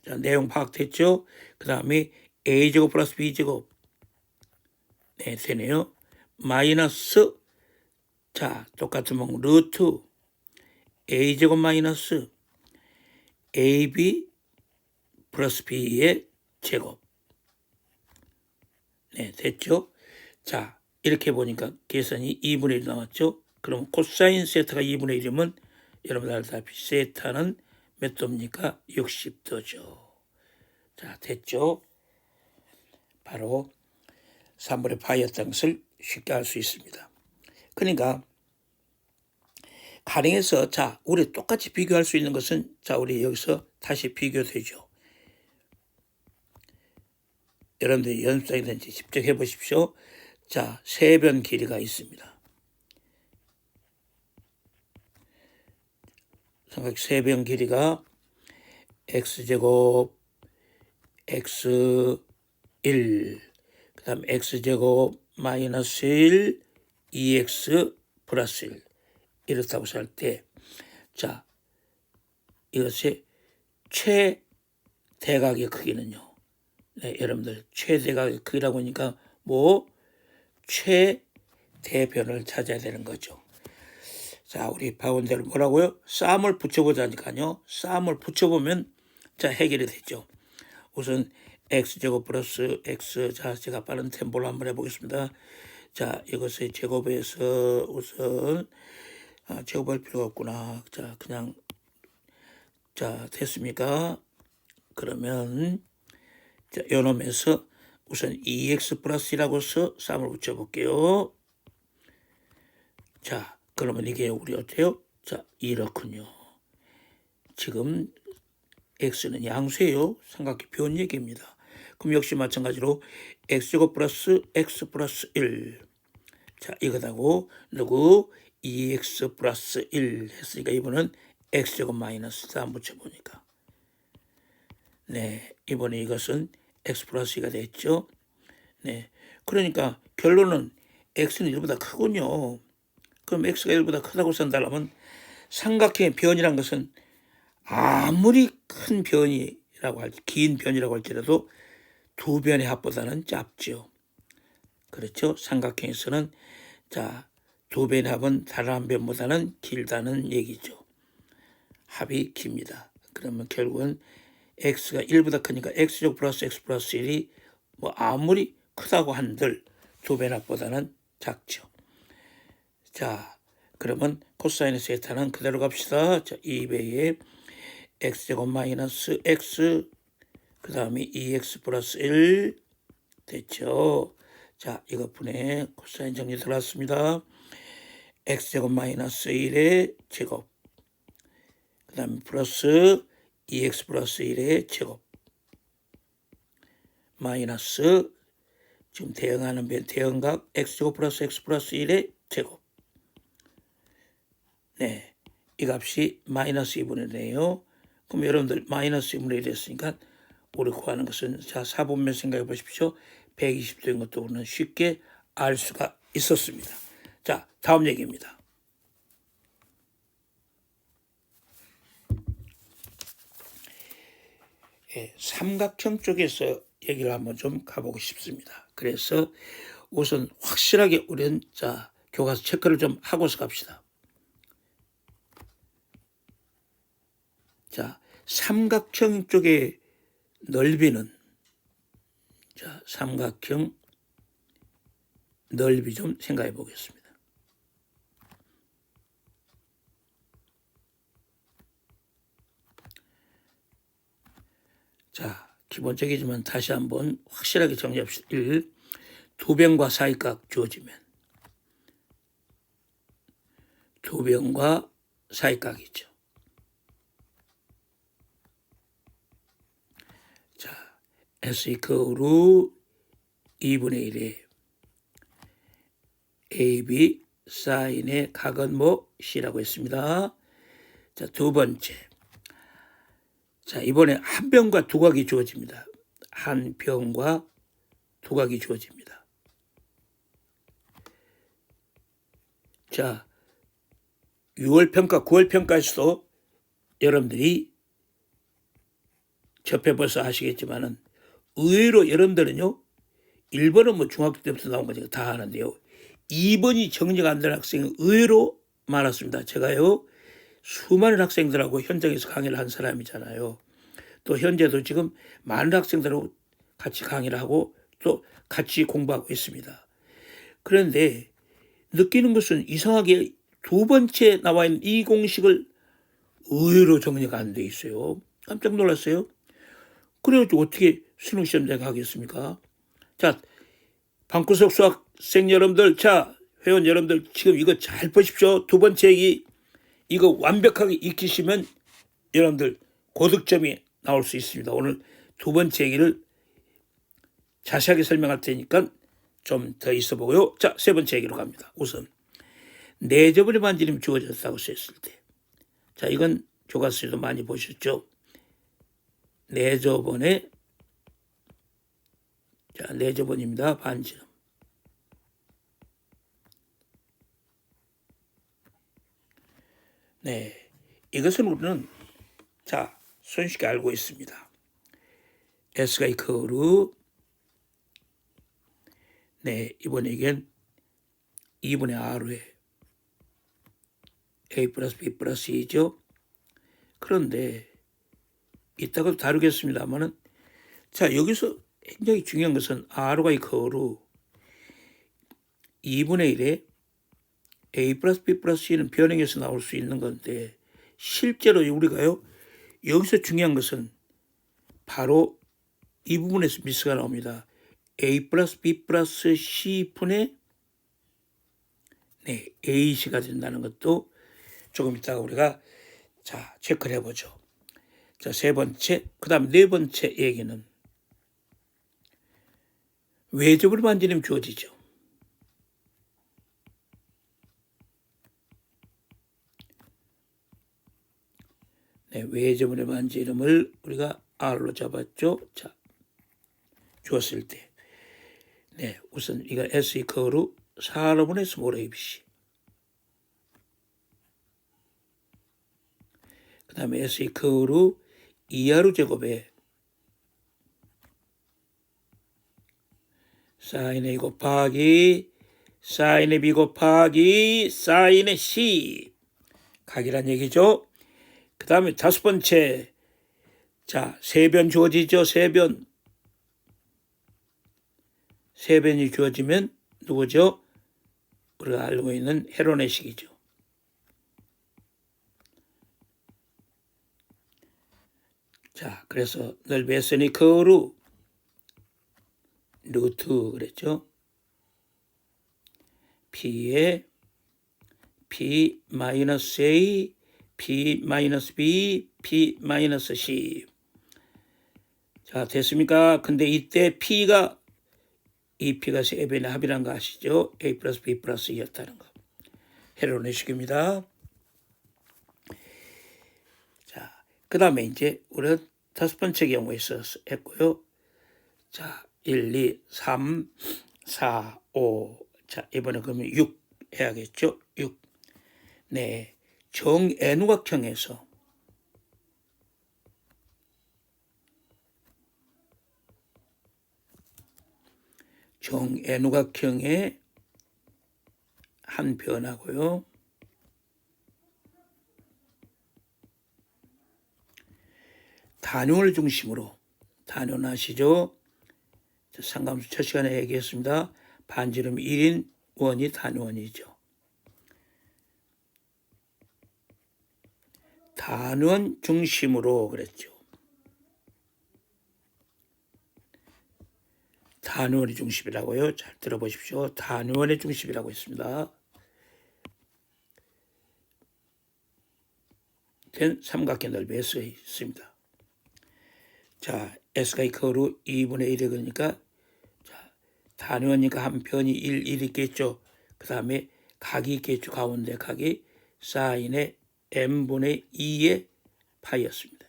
[SPEAKER 1] 자, 내용 파악됐죠? 그 다음에 A제곱 플러스 B제곱 네, 되네요. 마이너스 자 똑같은 방법 루트 A제곱 마이너스 AB 플러스 B의 제곱 네 됐죠? 자 이렇게 보니까 계산이 2분의 1 나왔죠? 그럼 코사인 세타가 2분의 1이면 여러분 알다시피 세타는 몇 도입니까? 60도죠. 자, 됐죠? 바로 3분의 파이였다는 것을 쉽게 알 수 있습니다. 그러니까 가령에서 자, 우리 똑같이 비교할 수 있는 것은 자, 우리 여기서 다시 비교되죠. 여러분들이 연습장이든지 직접 해보십시오. 자, 세변 길이가 있습니다. 세변 길이가 x제곱 x1 그 다음 x제곱 마이너스 1 2x 플러스 1 이렇다고 할 때 자, 이것의 최대각의 크기는요. 네, 여러분들 최대각의 크기라고 하니까 뭐 최대변을 찾아야 되는 거죠. 자, 우리 바운데를 뭐라고요? 쌈을 붙여보자니까요. 쌈을 붙여보면 자, 해결이 되죠. 우선 x제곱 플러스 x, 자, 제가 빠른 템포로 한번 해보겠습니다. 자, 이것의 제곱에서 우선 제곱할 필요가 없구나. 자, 그냥 자, 됐습니까? 그러면 자, 요놈에서 우선 2x 플러스 1라고 해서 쌈을 붙여볼게요. 자, 그러면 이게 우리 어때요? 자, 이렇군요. 지금 x는 양수예요. 삼각형 표현 얘기입니다. 그럼 역시 마찬가지로 x제곱 플러스 x 플러스 1. 자, 이거다고 누구 2x 플러스 1 했으니까 이번은 x제곱 마이너스 4 붙여보니까 네, 이번에 이것은 x 플러스 2가 됐죠. 네, 그러니까 결론은 x는 1보다 크군요. 그럼 x가 1보다 크다고 쓴다면 삼각형의 변이란 것은 아무리 큰 변이라고 할지 긴 변이라고 할지라도 두 변의 합보다는 짧죠. 그렇죠. 삼각형에서는 자, 두 변의 합은 다른 한 변보다는 길다는 얘기죠. 합이 깁니다. 그러면 결국은 x가 1보다 크니까 x제곱 플러스 x 플러스 1이 뭐 아무리 크다고 한들 두 변의 합보다는 작죠. 자, 그러면 코사인의 세타는 그대로 갑시다. 자, 2배의 x제곱 마이너스 x 그 다음에 2x 플러스 1 됐죠. 자, 이것분에 코사인 정리 들어왔습니다. x제곱 마이너스 1의 제곱 그 다음에 플러스 2x 플러스 1의 제곱 마이너스 지금 대응하는 변 대응각 x제곱 플러스 x 플러스 1의 제곱 네, 이 값이 마이너스 2분의 1이에요. 그럼 여러분들 마이너스 2분의 1 됐으니까 우리 구하는 것은 자, 4분면 생각해 보십시오. 120도인 것도 우리는 쉽게 알 수가 있었습니다. 자, 다음 얘기입니다. 예, 삼각형 쪽에서 얘기를 한번 좀 가보고 싶습니다. 그래서 우선 확실하게 우리는 자, 교과서 체크를 좀 하고서 갑시다. 자, 삼각형 쪽의 넓이는 자, 삼각형 넓이 좀 생각해 보겠습니다. 자, 기본적이지만 다시 한번 확실하게 정리합시다. 1. 두 변과 사이각 주어지면 두 변과 사이각이죠. 자, S 이퀄로 2분의 1에 AB 사인의 각은 뭐 C라고 했습니다. 자, 두 번째. 자, 이번에 한 변과 두 각이 주어집니다. 한 변과 두 각이 주어집니다. 자, 6월 평가, 9월 평가에서도 여러분들이 접해봐서 아시겠지만은 의외로 여러분들은요 1번은 뭐 중학교 때부터 나온 거니까 다 하는데요 2번이 정리가 안 되는 학생이 의외로 많았습니다. 제가요 수많은 학생들하고 현장에서 강의를 한 사람이잖아요. 또 현재도 지금 많은 학생들하고 같이 강의를 하고 또 같이 공부하고 있습니다. 그런데 느끼는 것은 이상하게 두 번째 나와 있는 이 공식을 의외로 정리가 안 돼 있어요. 깜짝 놀랐어요. 그래가지고 어떻게 수능 시험장 하겠습니까? 자, 방구석 수학생 여러분들, 자, 회원 여러분들 지금 이거 잘 보십시오. 두 번째 얘기 이거 완벽하게 익히시면 여러분들 고득점이 나올 수 있습니다. 오늘 두 번째 얘기를 자세하게 설명할 테니까 좀 더 있어 보고요. 자, 세 번째 얘기로 갑니다. 우선 내저번에 반지름이 주어졌다고 썼을 때, 자, 이건 교과서에도 많이 보셨죠. 내저번에, 자, 내저번입니다. 반지름. 네, 이것은 우리는 자 손쉽게 알고 있습니다. S가 이퀄로 네, 이번에 이건 2분의 R에 A 플러스 B 플러스 2죠. 그런데 이따가 다루겠습니다만은, 자, 여기서 굉장히 중요한 것은 R가 이퀄로 2분의 1에 A 플러스 B 플러스 C는 변형해서 나올 수 있는 건데, 실제로 우리가요, 여기서 중요한 것은 바로 이 부분에서 미스가 나옵니다. A 플러스 B 플러스 C 분의 네, AC가 된다는 것도 조금 이따가 우리가 자 체크를 해보죠. 자, 세 번째, 그 다음 네 번째 얘기는 외접으로 반지름 주어지죠. 네, 외접으로 반지름을 우리가 R로 잡았죠. 자, 주었을 때, 네, 우선 이거 S 이퀄로 4분의 스몰 ABC. 그 다음에 S 이퀄로 2R 제곱에 사인 A 곱하기 사인의 B 곱하기 사인의 C 각이란 얘기죠. 그 다음에 다섯 번째, 자, 세변 주어지죠. 세변이 주어지면 누구죠? 우리가 알고 있는 헤론의 식이죠. 자, 그래서 넓이 S는 이퀄로 루트 그랬죠. P에 P 마이너스 A, P 마이너스 B, P 마이너스 C. 자, 됐습니까? 근데 이때 P가 이 P가 세 변의 합이라는 거 아시죠? A 플러스 B 플러스 2였다는 거. 헤론의 식입니다. 자, 그 다음에 이제 우리가 다섯 번째 경우에 있어서 했고요. 자, 1, 2, 3, 4, 5. 자, 이번에 그러면 6 해야겠죠? 6. 네, 정N우각형에서 정N우각형의 한 변하고요. 단원을 중심으로, 단원 아시죠? 상감수 첫 시간에 얘기했습니다. 반지름 1인 원이 단원이죠. 단원 중심으로 그랬죠. 단원의 중심이라고요. 잘 들어보십시오. 단원의 중심이라고 했습니다. 된 삼각형 넓이에 써 있습니다. 자, S가 이퀄로 2분의 1이 그러니까, 자, 단원이니까 한 편이 1 있겠죠. 그 다음에 각이 있겠죠. 가운데 각이 사인의 M분의 2의 파이였습니다.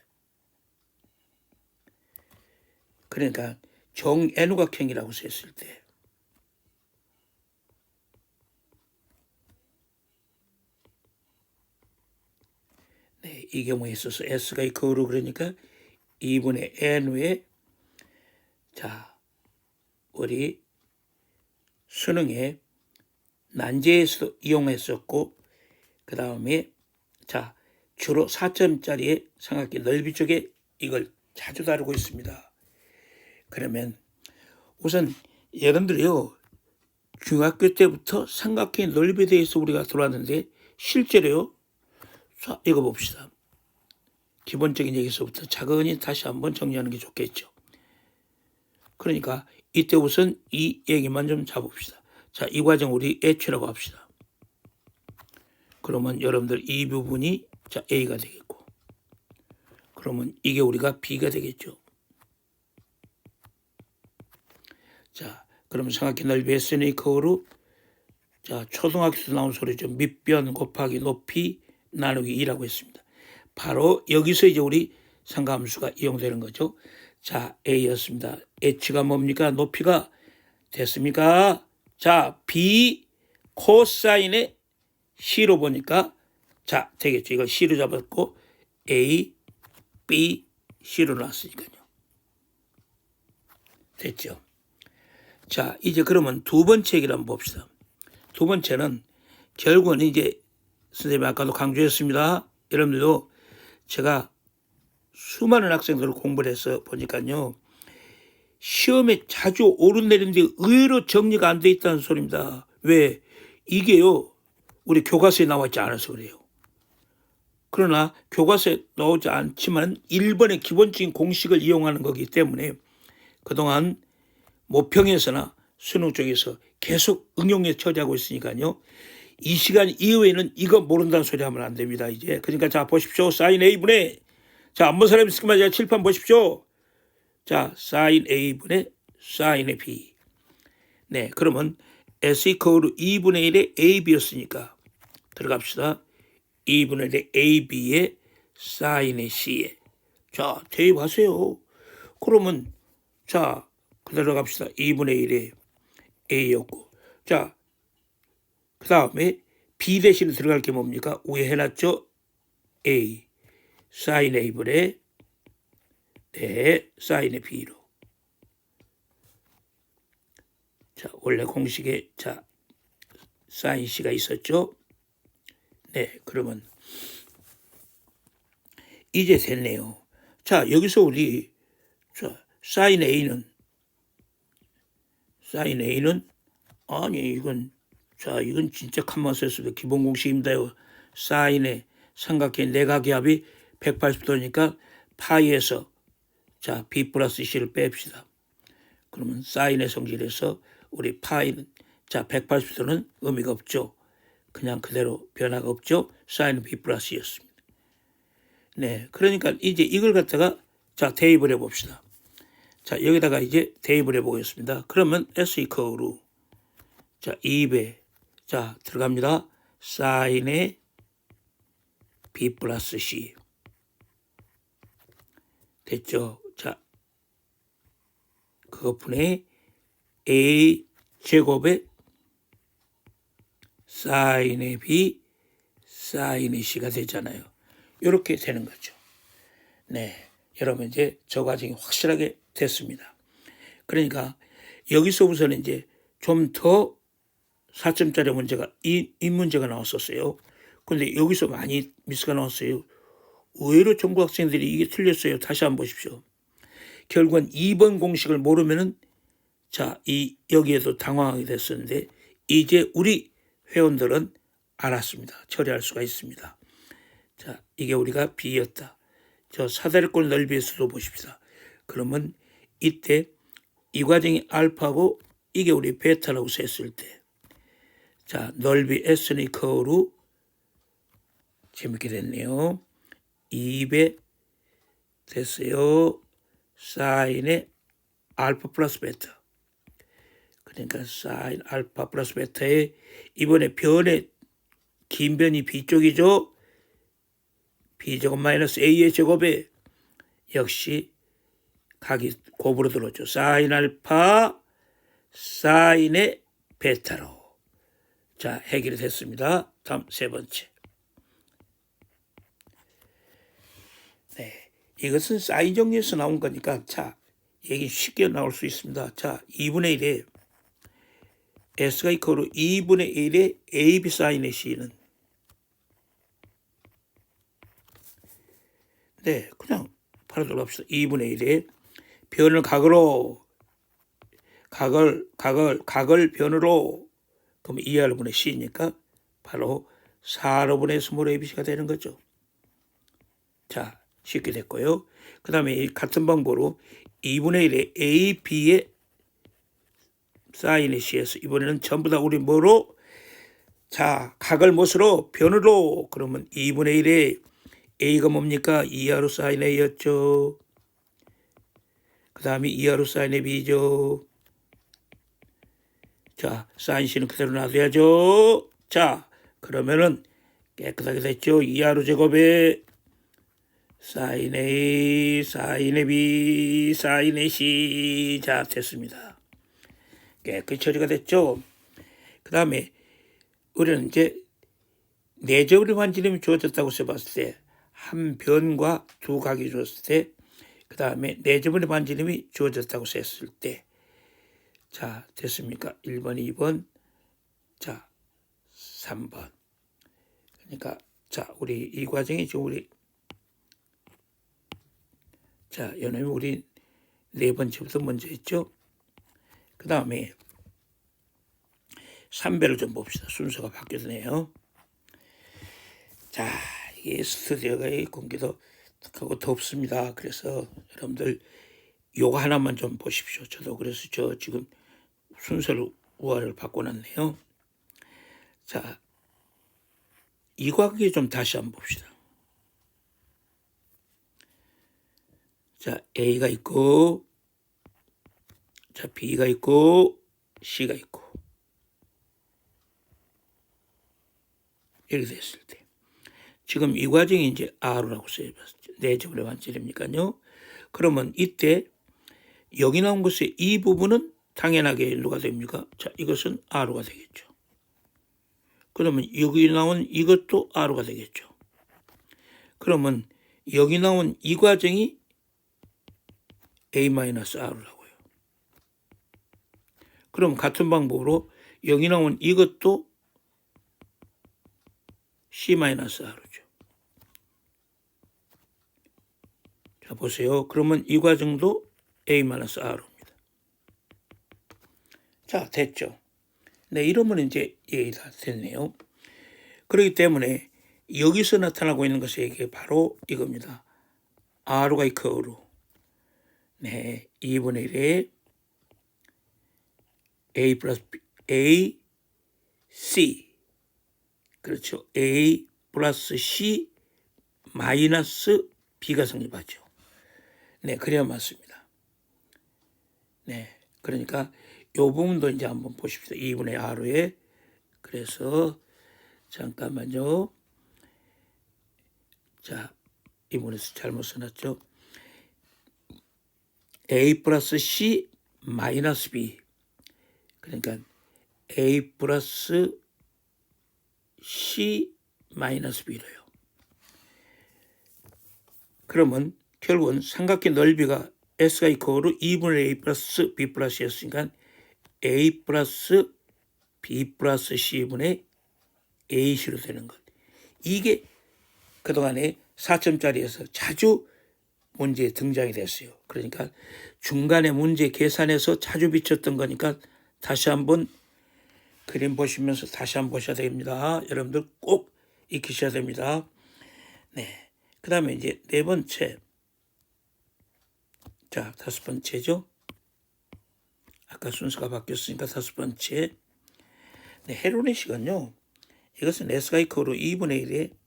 [SPEAKER 1] 그러니까 정N우각형이라고 썼을 때, 네, 이 경우에 있어서 S가 이퀄로 그러니까 2분의 N의, 자, 우리 수능에 난제에서도 이용했었고, 그 다음에 자, 주로 4점짜리의 삼각형 넓이 쪽에 이걸 자주 다루고 있습니다. 그러면 우선 여러분들이요, 중학교 때부터 삼각형 넓이에 대해서 우리가 들어왔는데 실제로요, 자, 이거 봅시다. 기본적인 얘기서부터 차근히 다시 한번 정리하는 게 좋겠죠. 그러니까 이때 우선 이 얘기만 좀 잡읍시다. 자, 이 과정 우리 H라고 합시다. 그러면 여러분들 이 부분이 자 A가 되겠고, 그러면 이게 우리가 B가 되겠죠. 자, 그러면 삼각형 넓이 S는 커브로 자 초등학교에서 나온 소리죠. 밑변 곱하기 높이 나누기 2라고 했습니다. 바로 여기서 이제 우리 상가함수가 이용되는 거죠. 자, A였습니다. H가 뭡니까? 높이가 됐습니까? 자, B 코사인의 C로 보니까 자 되겠죠. 이거 C로 잡았고 A, B, C로 나왔으니까요. 됐죠. 자, 이제 그러면 두 번째 얘기를 한번 봅시다. 두 번째는 결국은 이제 선생님이 아까도 강조했습니다. 여러분들도 제가 수많은 학생들을 공부를 해서 보니까요. 시험에 자주 오르내리는데 의외로 정리가 안 돼 있다는 소리입니다. 왜? 이게요. 우리 교과서에 나와 있지 않아서 그래요. 그러나 교과서에 나오지 않지만 1번의 기본적인 공식을 이용하는 거기 때문에 그동안 모평에서나 수능 쪽에서 계속 응용해 처리하고 있으니까요. 이 시간 이후에는 이거 모른다는 소리 하면 안 됩니다. 이제 그러니까 자 보십시오. 사인 A분의 자 안 본 사람 있으면 제가 칠판 보십시오. 자 사인 A분의 사인의 B. 네, 그러면 S 이퀄 2분의 1의 AB였으니까 들어갑시다. 2분의 1의 AB의 사인의 C에 자 대입하세요. 그러면 자 그대로 갑시다. 2분의 1의 A였고 자 그 다음에 B 대신에 들어갈 게 뭡니까? 위에 해놨죠? A 사인 A분의 네 사인의 B로 자 원래 공식에 자 사인 C가 있었죠? 네, 그러면 이제 됐네요. 자 여기서 우리 자 사인 A는 아니 이건 자 이건 진짜 칸만쓰였습니다. 기본 공식입니다요. 사인의 삼각형 내각의 180도니까 파이에서 자 B 플러스 C를 뺍시다. 그러면 사인의 성질에서 우리 파이는 자 180도는 의미가 없죠. 그냥 그대로 변화가 없죠. 사인은 B 플러스 C였습니다. 네, 그러니까 이제 이걸 갖다가 자 대입을 해봅시다. 자 여기다가 이제 대입을 해보겠습니다. 그러면 S 이퀄로 자 2배 자 들어갑니다. 사인의 B 플러스 C 됐죠. 자 그것분의 A 제곱에 사인의 B 사인의 C가 되잖아요. 이렇게 되는 거죠. 네, 여러분 이제 저 과정이 확실하게 됐습니다. 그러니까 여기서부터는 이제 좀 더 4점짜리 문제가 이 문제가 나왔었어요. 그런데 여기서 많이 미스가 나왔어요. 의외로 전국 학생들이 이게 틀렸어요. 다시 한번 보십시오. 결국은 2번 공식을 모르면은 자, 여기에도 당황하게 됐었는데 이제 우리 회원들은 알았습니다. 처리할 수가 있습니다. 자, 이게 우리가 B였다. 저 사다리꼴 넓이에서도 보십시다. 그러면 이때 이 과정이 알파고 이게 우리 베타라고 했을 때 자, 넓이 S는 이퀄로 재밌게 됐네요. 2배 됐어요. 사인의 알파 플러스 베타. 그러니까 사인 알파 플러스 베타에 이번에 변의 긴 변이 B쪽이죠. B제곱 마이너스 A의 제곱에 역시 각이 곱으로 들어오죠. 사인 알파 사인의 베타로 자 해결이 됐습니다. 다음 세 번째. 네, 이것은 사인 정리에서 나온 거니까 자 얘기 쉽게 나올 수 있습니다. 자 2분의 1에 S가 이퀄로 2분의 1의 AB 사인의 C는 네 그냥 바로 들어갑시다. 2분의 1에 변을 각을 변으로 그럼 2R분의 C니까 바로 4R분의 스몰 ABC가 되는 거죠. 자 쉽게 됐고요. 그 다음에 같은 방법으로 2분의 1의 A, B의 사인의 C에서 이번에는 전부 다 우리 뭐로? 자, 각을 못으로 변으로. 그러면 2분의 1의 A가 뭡니까? 2하로 사인의 A였죠. 그 다음에 2하로 사인의 B죠. 자, 사인 C는 그대로 놔둬야죠. 자, 그러면은 깨끗하게 됐죠. 2하로 제곱에 사인 A, 사인의 B, 사인의 C. 자, 됐습니다. 깨끗이 처리가 됐죠. 그 다음에 우리는 이제 내접의 반지름이 주어졌다고 써봤을 때 한 변과 두 각이 주어졌을 때, 그 다음에 내접의 반지름이 주어졌다고 썼을 때, 자, 됐습니까? 1번, 2번, 자, 3번. 그러니까 자, 우리 이 과정이 지금 우리 자, 연놈이 우리 네 번째부터 먼저 했죠. 그 다음에 3배를 좀 봅시다. 순서가 바뀌었네요. 자, 이게 스튜디오가 공기도 하고 덥습니다. 그래서 여러분들 요거 하나만 좀 보십시오. 저도 그래서 저 지금 순서를 우화를 바꿔놨네요. 자, 이 관계 좀 다시 한번 봅시다. 자, A가 있고, 자, B가 있고, C가 있고. 이렇게 됐을 때. 지금 이 과정이 이제 R라고 써봤죠. 내접의 반지름이니까요. 그러면 이때 여기 나온 것의 이 부분은 당연하게 누가 됩니까? 자, 이것은 R가 되겠죠. 그러면 여기 나온 이것도 R가 되겠죠. 그러면 여기 나온 이 과정이 A-R라고요. 그럼 같은 방법으로 여기 나온 이것도 C-R죠. 자, 보세요. 그러면 이 과정도 A-R입니다. 자, 됐죠. 네, 이러면 이제 얘기가 됐네요. 그렇기 때문에 여기서 나타나고 있는 것이 이게 바로 이겁니다. R과 이 커브로. 네, 2분의 1에 A 플러스 B, A, C. 그렇죠. A 플러스 C 마이너스 B가 성립하죠. 네, 그래야 맞습니다. 네, 그러니까 요 부분도 이제 한번 보십시오. 2분의 R에. 그래서 잠깐만요. 자, 이번에서 잘못 써놨죠. A 플러스 C 마이너스 B. 그러니까 A 플러스 C 마이너스 B로요. 그러면 결국은 삼각형 넓이가 S가 이코로 2분의 A 플러스 B 플러스 S니까 A 플러스 B 플러스 C분의 AC로 되는 것. 이게 그동안에 4점짜리에서 자주 문제에 등장이 됐어요. 그러니까 중간에 문제 계산에서 자주 비쳤던 거니까 다시 한번 그림 보시면서 다시 한번 보셔야 됩니다. 여러분들 꼭 익히셔야 됩니다. 네. 그 다음에 이제 네 번째. 자, 다섯 번째죠. 아까 순서가 바뀌었으니까 다섯 번째. 네, 헤론의 식은요. 이것은 S가 이코로 2분의 1에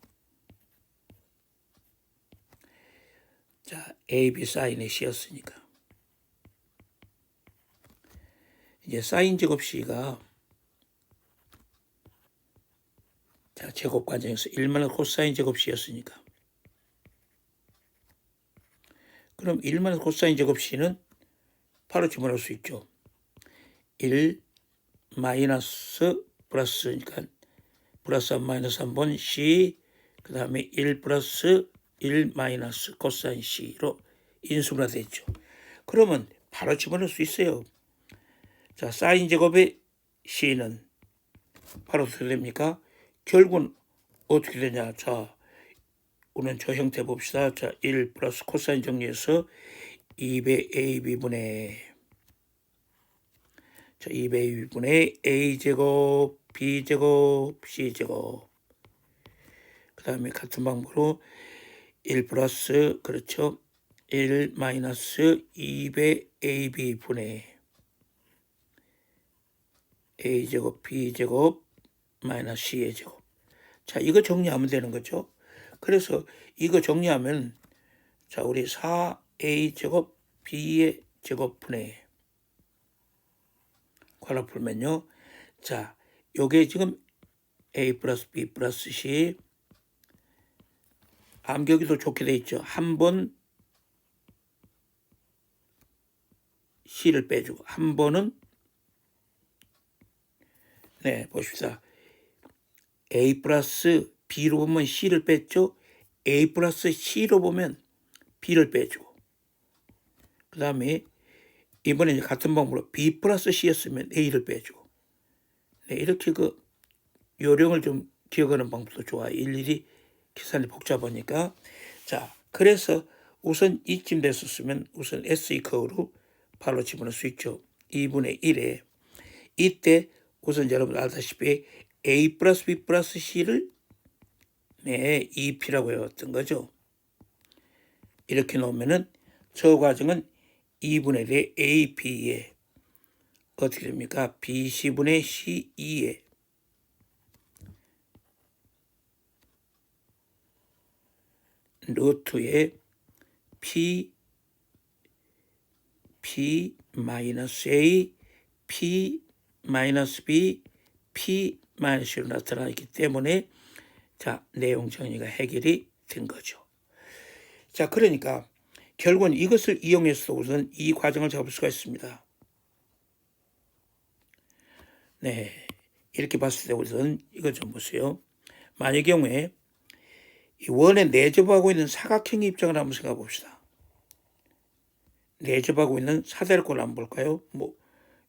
[SPEAKER 1] 자, AB 사인의 C였으니까. 이제 사인 제곱 C가 자, 제곱 과정에서 1만원 코사인 제곱 C였으니까. 그럼 1만원 코사인 제곱 C는 바로 집어넣을 수 있죠. 1 마이너스 플러스니까 플러스 1 마이너스 3번 C 그 다음에 1 플러스 1 마이너스 코사인 C로 인수분해 됐죠. 그러면 바로 집어넣을 수 있어요. 자, 사인 제곱의 C는 바로 어떻게 됩니까? 결국은 어떻게 되냐. 자, 우리는 저 형태 봅시다. 자, 1 플러스 코사인 정리해서 2배 AB분의 자, 2배 AB분의 A제곱, B제곱, C제곱. 그 다음에 같은 방법으로 1 플러스 그렇죠. 1 마이너스 2배 AB 분의 A제곱 B제곱 마이너스 C의 제곱. 자, 이거 정리하면 되는 거죠. 그래서 이거 정리하면 자, 우리 4A제곱 B의 제곱 분의 괄호 풀면요. 자, 요게 지금 A 플러스 B 플러스 C 암기하기도 좋게 돼 있죠. 한 번 C를 빼주고 한 번은 네, 보십시다. A 플러스 B로 보면 C를 뺐죠. A 플러스 C로 보면 B를 빼주고 그 다음에 이번에 이제 같은 방법으로 B 플러스 C였으면 A를 빼주고 네, 이렇게 그 요령을 좀 기억하는 방법도 좋아요. 일일이 계산이 복잡하니까. 자, 그래서 우선 이쯤 됐었으면 우선 SE 커브로 바로 집어넣을 수 있죠. 2분의 1에 이때 우선 여러분 알다시피 A 플러스 B 플러스 C를 네, 2P라고 외웠던 거죠. 이렇게 놓으면은 저 과정은 2분의 4 AP에 어떻게 됩니까? BC분의 C2에 루트에 P 마이너스 A P 마이너스 B P 마이너스 C로 나타나기 때문에 자, 내용 정리가 해결이 된 거죠. 자, 그러니까 결국은 이것을 이용해서 우선 이 과정을 잡을 수가 있습니다. 네, 이렇게 봤을 때 우선 이거 좀 보세요. 만약 경우에 이 원에 내접하고 있는 사각형의 입장을 한번 생각해 봅시다. 내접하고 있는 사다리꼴을 한번 볼까요? 뭐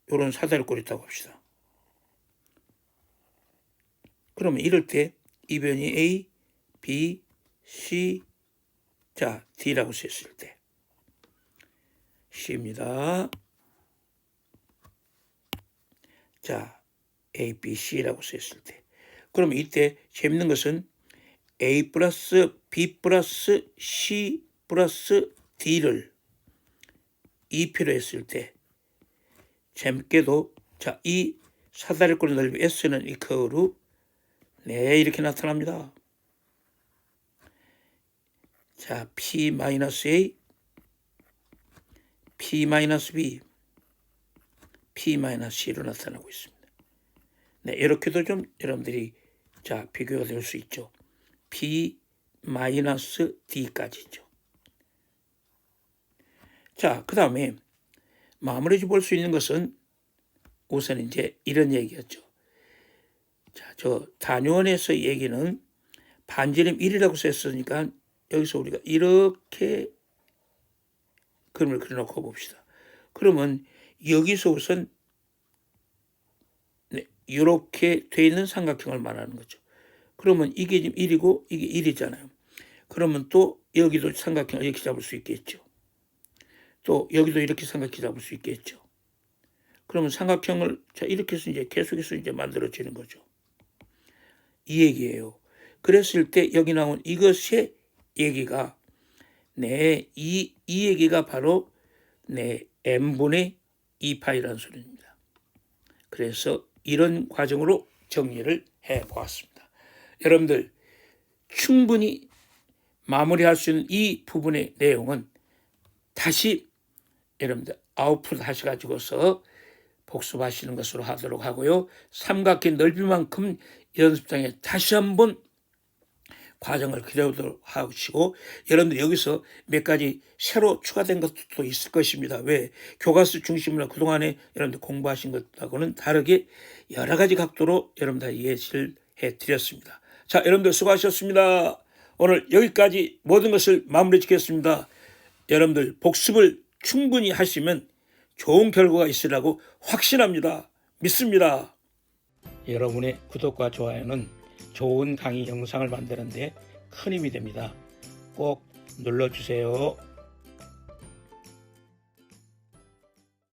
[SPEAKER 1] 이런 사다리꼴이 있다고 합시다. 그러면 이럴 때 이변이 A, B, C, 자 D라고 쓰였을 때 C입니다. 자 A, B, C라고 쓰였을 때 그러면 이때 재밌는 것은 A 플러스 B 플러스 C 플러스 D를 2P로 했을 때 재밌게도 자, 이 사다리꼴 넓이 S는 이 커브로 네, 이렇게 나타납니다. 자, P 마이너스 A, P 마이너스 B, P 마이너스 C로 나타나고 있습니다. 네, 이렇게도 좀 여러분들이 자 비교가 될 수 있죠. P 마이너스 D까지죠. 자, 그 다음에 마무리 볼 수 있는 것은 우선 이제 이런 얘기였죠. 자, 저 단위원에서 얘기는 반지름 1이라고 썼으니까 여기서 우리가 이렇게 그림을 그려놓고 봅시다. 그러면 여기서 우선 네, 이렇게 돼 있는 삼각형을 말하는 거죠. 그러면 이게 지금 1이고 이게 1이잖아요. 그러면 또 여기도 삼각형을 이렇게 잡을 수 있겠죠. 또 여기도 이렇게 삼각형 잡을 수 있겠죠. 그러면 삼각형을 자 이렇게 해서 이제 계속해서 이제 만들어지는 거죠. 이 얘기예요. 그랬을 때 여기 나온 이것의 얘기가 네, 이 얘기가 바로 네, n분의 2파이라는 소리입니다. 그래서 이런 과정으로 정리를 해보았습니다. 여러분들 충분히 마무리할 수 있는 이 부분의 내용은 다시 여러분들 아웃풋 하셔가지고서 복습하시는 것으로 하도록 하고요. 삼각형 넓이만큼 연습장에 다시 한번 과정을 그려보도록 하시고 여러분들 여기서 몇 가지 새로 추가된 것도 있을 것입니다. 왜? 교과서 중심으로 그동안에 여러분들 공부하신 것하고는 다르게 여러 가지 각도로 여러분들 예시를 해드렸습니다. 자, 여러분들 수고하셨습니다. 오늘 여기까지 모든 것을 마무리 짓겠습니다. 여러분들 복습을 충분히 하시면 좋은 결과가 있으라고 확신합니다. 믿습니다. 여러분의 구독과 좋아요는 좋은 강의 영상을 만드는 데 큰 힘이 됩니다. 꼭 눌러주세요.